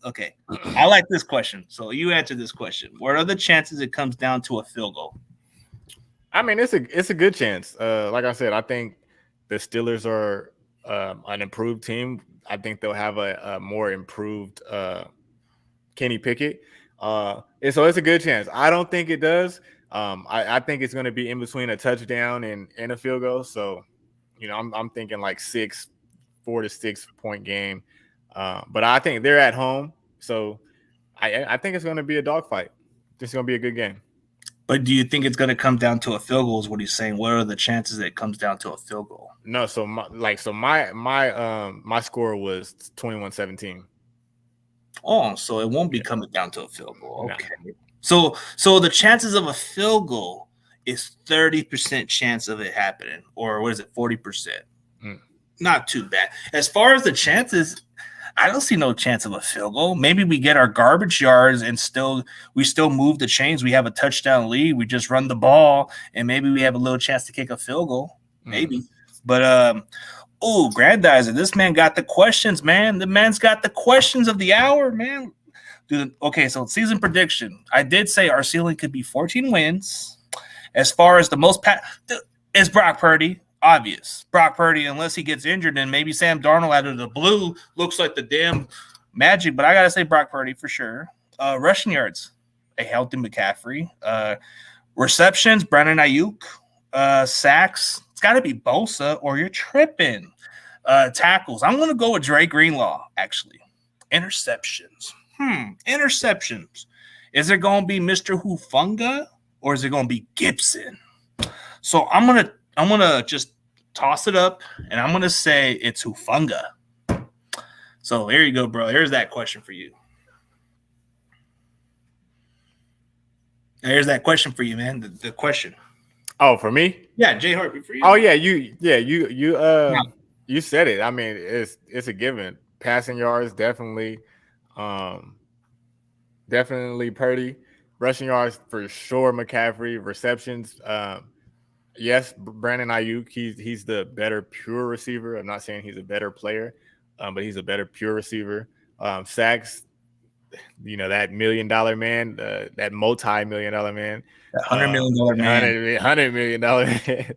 A: Okay. I like this question. So you answer this question. What are the chances it comes down to a field goal?
B: I mean, it's a good chance. Like I said, I think the Steelers are an improved team. I think they'll have a more improved Kenny Pickett. And so it's a good chance. I don't think it does. I think it's going to be in between a touchdown and a field goal. So, I'm thinking like 4 to 6 point game. But I think they're at home. So I think it's going to be a dogfight. It's going to be a good game.
A: But do you think it's going to come down to a field goal? Is what he's saying. What are the chances that it comes down to a field goal?
B: No, so my score was 21-17.
A: Oh, so it won't be coming down to a field goal. Okay. No. So the chances of a field goal is 30% chance of it happening, or what is it, 40%? Not too bad. As far as the chances, I don't see no chance of a field goal. Maybe we get our garbage yards and we still move the chains. We have a touchdown lead. We just run the ball, and maybe we have a little chance to kick a field goal. Maybe. But Grandizer, this man got the questions, man. The man's got the questions of the hour, man. Dude, okay, so season prediction. I did say our ceiling could be 14 wins. As far as the most is Brock Purdy. Obvious. Brock Purdy, unless he gets injured, and maybe Sam Darnold out of the blue looks like the damn magic, but I got to say Brock Purdy for sure. Rushing yards, a healthy McCaffrey. Receptions, Brandon Ayuk. Sacks, it's got to be Bosa or you're tripping. Tackles, I'm going to go with Dre Greenlaw, actually. Interceptions. Interceptions. Is it going to be Mr. Hufunga or is it going to be Gibson? So I'm gonna just toss it up, and I'm gonna say it's Hufunga. So there you go, bro. Here's that question for you. There's that question for you, man. The question.
B: Oh, for me?
A: Yeah, Jay Harper for you.
B: Oh yeah, you said it. I mean, it's a given. Passing yards, definitely Purdy. Rushing yards for sure, McCaffrey. Receptions, yes, Brandon Ayuk. He's the better pure receiver. I'm not saying he's a better player, but he's a better pure receiver. Sacks, that $1 million man, that multi-million-dollar man,
A: that $100 million man,
B: $100 million man.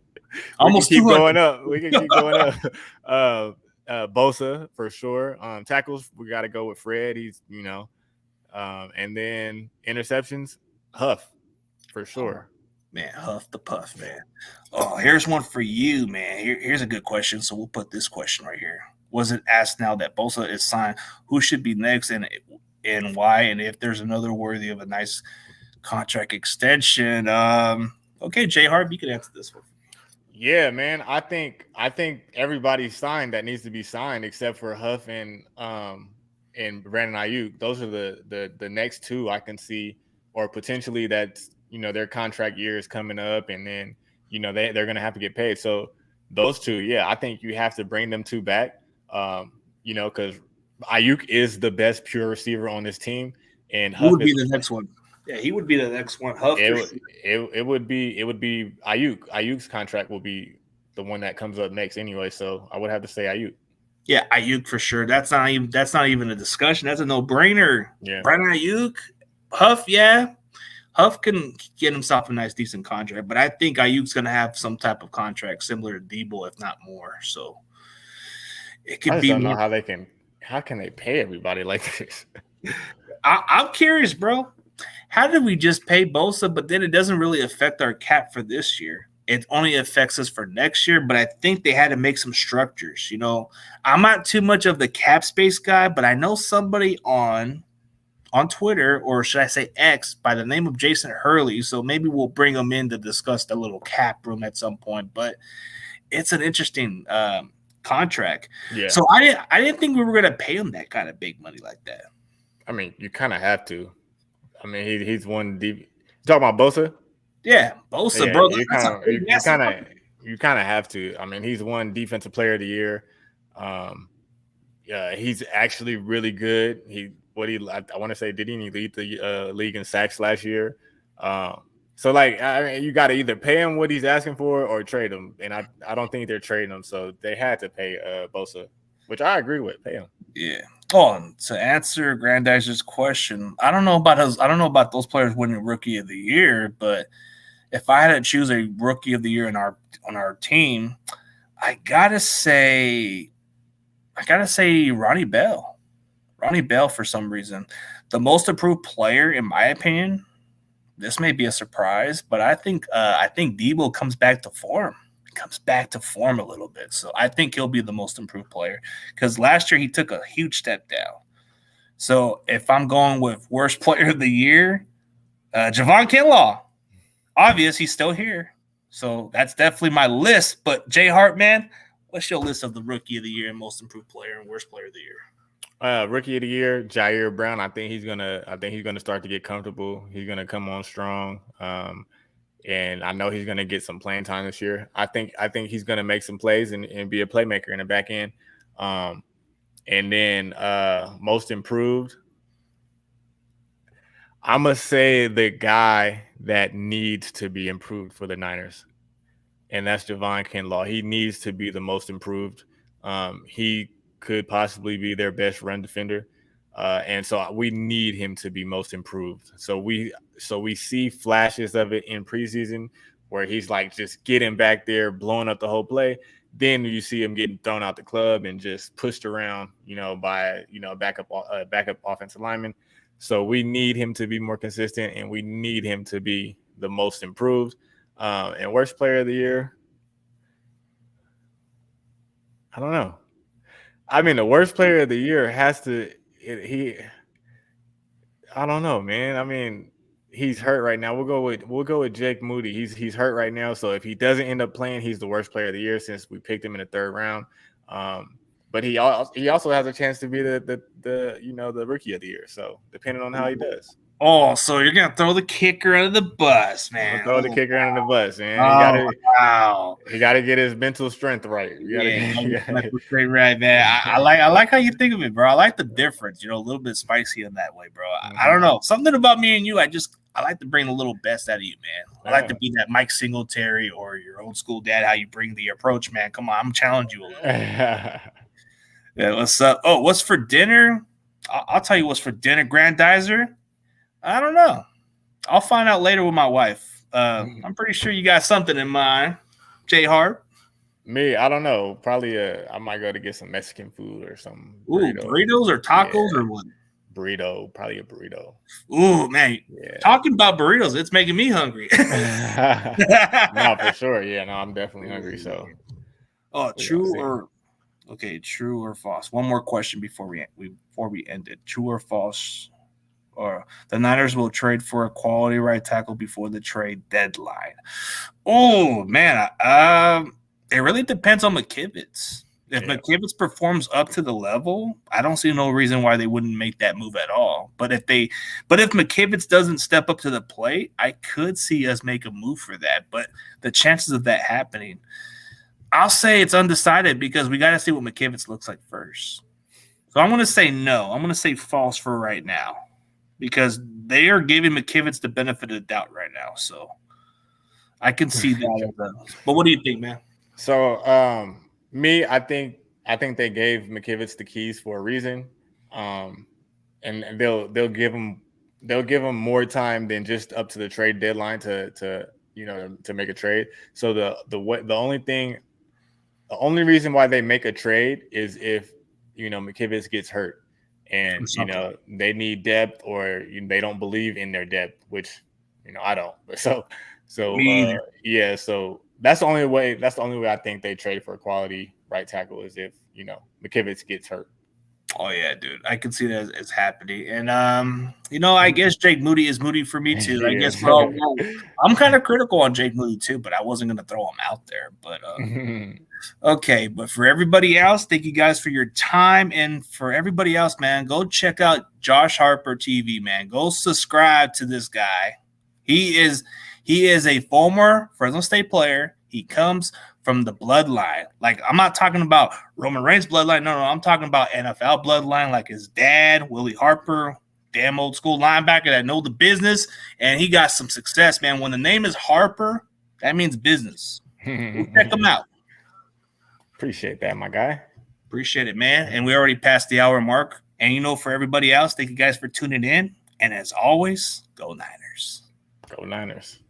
A: Almost
B: keep going up. We can keep going up. Bosa for sure. Tackles, we got to go with Fred. He's and then interceptions, Huff for sure.
A: Man, Huff the Puff, man. Oh, here's one for you, man. Here's a good question. So we'll put this question right here. Was it asked now that Bosa is signed? Who should be next and why? And if there's another worthy of a nice contract extension? Okay, Jay Harp, you can answer this one.
B: Yeah, man. I think everybody's signed that needs to be signed except for Huff and Brandon Ayuk. Those are the next two I can see, or potentially that's their contract year is coming up, and then they're going to have to get paid. So those two, yeah, I think you have to bring them two back. Because Ayuk is the best pure receiver on this team, and Huff
A: would be the next one. Yeah, he would be the next one. Huff.
B: It would be Ayuk. Ayuk's contract will be the one that comes up next anyway. So I would have to say Ayuk.
A: Yeah, Ayuk for sure. That's not even a discussion. That's a no-brainer.
B: Yeah,
A: Brandon Ayuk, Huff. Yeah, Huff can get himself a nice, decent contract, but I think Ayuk's going to have some type of contract similar to Debo, if not more. So it could be.
B: I don't know how they can. How can they pay everybody like this?
A: I'm curious, bro. How did we just pay Bosa, but then it doesn't really affect our cap for this year? It only affects us for next year, but I think they had to make some structures. I'm not too much of the cap space guy, but I know somebody on Twitter, or should I say X, by the name of Jason Hurley. So maybe we'll bring him in to discuss the little cap room at some point. But it's an interesting contract.
B: Yeah.
A: So I didn't think we were going to pay him that kind of big money like that.
B: I mean, you kind of have to. I mean, he's one deep. You talking about Bosa?
A: Yeah, Bosa,
B: yeah,
A: bro.
B: You kind of have to. I mean, he's won Defensive Player of the Year. Yeah, he's actually really good. I want to say, didn't he lead the league in sacks last year? So like, I mean, you got to either pay him what he's asking for or trade him. And I don't think they're trading him, so they had to pay Bosa, which I agree with. Pay him.
A: Yeah. Oh, to answer Grandizer's question, I don't know about those players winning Rookie of the Year, but if I had to choose a Rookie of the Year on our team, I gotta say Ronnie Bell. Ronnie Bell, for some reason, the most improved player, in my opinion. This may be a surprise, but I think Debo comes back to form. Comes back to form a little bit. So I think he'll be the most improved player because last year he took a huge step down. So if I'm going with worst player of the year, Javon Kinlaw. Obvious, he's still here. So that's definitely my list. But Jay Hart, man, what's your list of the Rookie of the Year and most improved player and worst player of the year?
B: Rookie of the Year, Jair Brown. I think he's gonna start to get comfortable. He's gonna come on strong. And I know he's going to get some playing time this year. I think he's going to make some plays and be a playmaker in the back end. And then most improved, I'm going to say the guy that needs to be improved for the Niners, and that's Javon Kinlaw. He needs to be the most improved. He could possibly be their best run defender. And so we need him to be most improved. So we see flashes of it in preseason where he's like just getting back there, blowing up the whole play. Then you see him getting thrown out the club and just pushed around, by backup offensive lineman. So we need him to be more consistent, and we need him to be the most improved. And worst player of the year, I don't know. I mean, the worst player of the year has to. I don't know, man. I mean, he's hurt right now. We'll go with Jake Moody. He's hurt right now, so if he doesn't end up playing, he's the worst player of the year since we picked him in the third round. But he also has a chance to be the Rookie of the Year. So depending on how he does.
A: Oh, so you're gonna throw the kicker under the bus, man?
B: Throw the kicker under the bus, man. He got to get his mental strength right.
A: Right, man. I like how you think of it, bro. I like the difference. A little bit spicy in that way, bro. I don't know, something about me and you. I like to bring a little best out of you, man. I like to be that Mike Singletary or your old school dad. How you bring the approach, man. Come on, I'm challenging you a little. Yeah, what's up? Oh, what's for dinner? I'll tell you what's for dinner, Grandizer. I don't know. I'll find out later with my wife. I'm pretty sure you got something in mind, Jay Hart.
B: Me, I don't know. Probably I might go to get some Mexican food or something.
A: Burritos or tacos or what?
B: Burrito, probably a burrito.
A: Ooh, man. Yeah. Talking about burritos, it's making me hungry.
B: No, for sure. Yeah, no, I'm definitely hungry. So,
A: true or false? One more question before we end it. True or false? Or the Niners will trade for a quality right tackle before the trade deadline. Oh, man. It really depends on McKivitz. If McKivitz performs up to the level, I don't see no reason why they wouldn't make that move at all. But if McKivitz doesn't step up to the plate, I could see us make a move for that. But the chances of that happening, I'll say it's undecided because we got to see what McKivitz looks like first. So I'm going to say no. I'm going to say false for right now. Because they are giving McKivitz the benefit of the doubt right now. So I can see that. But what do you think, man?
B: So I think they gave McKivitz the keys for a reason. And they'll give him more time than just up to the trade deadline to make a trade. So the only reason why they make a trade is if McKivitz gets hurt. And they need depth, or they don't believe in their depth, which I don't. So that's the only way. That's the only way I think they trade for a quality right tackle is if McKivitz gets hurt.
A: Oh yeah, dude, I can see that it's happening, and I guess Jake Moody is Moody for me too. I guess I'm kind of critical on Jake Moody too, but I wasn't going to throw him out there. But okay, but for everybody else, thank you guys for your time, and for everybody else, man, go check out Josh Harper TV, man. Go subscribe to this guy. He is a former Fresno State player. He comes from the bloodline. Like, I'm not talking about Roman Reigns bloodline. No, I'm talking about NFL bloodline, like his dad, Willie Harper, damn old school linebacker that know the business, and he got some success, man. When the name is Harper, that means business. We'll check him out.
B: Appreciate that, my guy.
A: Appreciate it, man. And we already passed the hour mark. And, for everybody else, thank you guys for tuning in. And as always, go Niners.
B: Go Niners.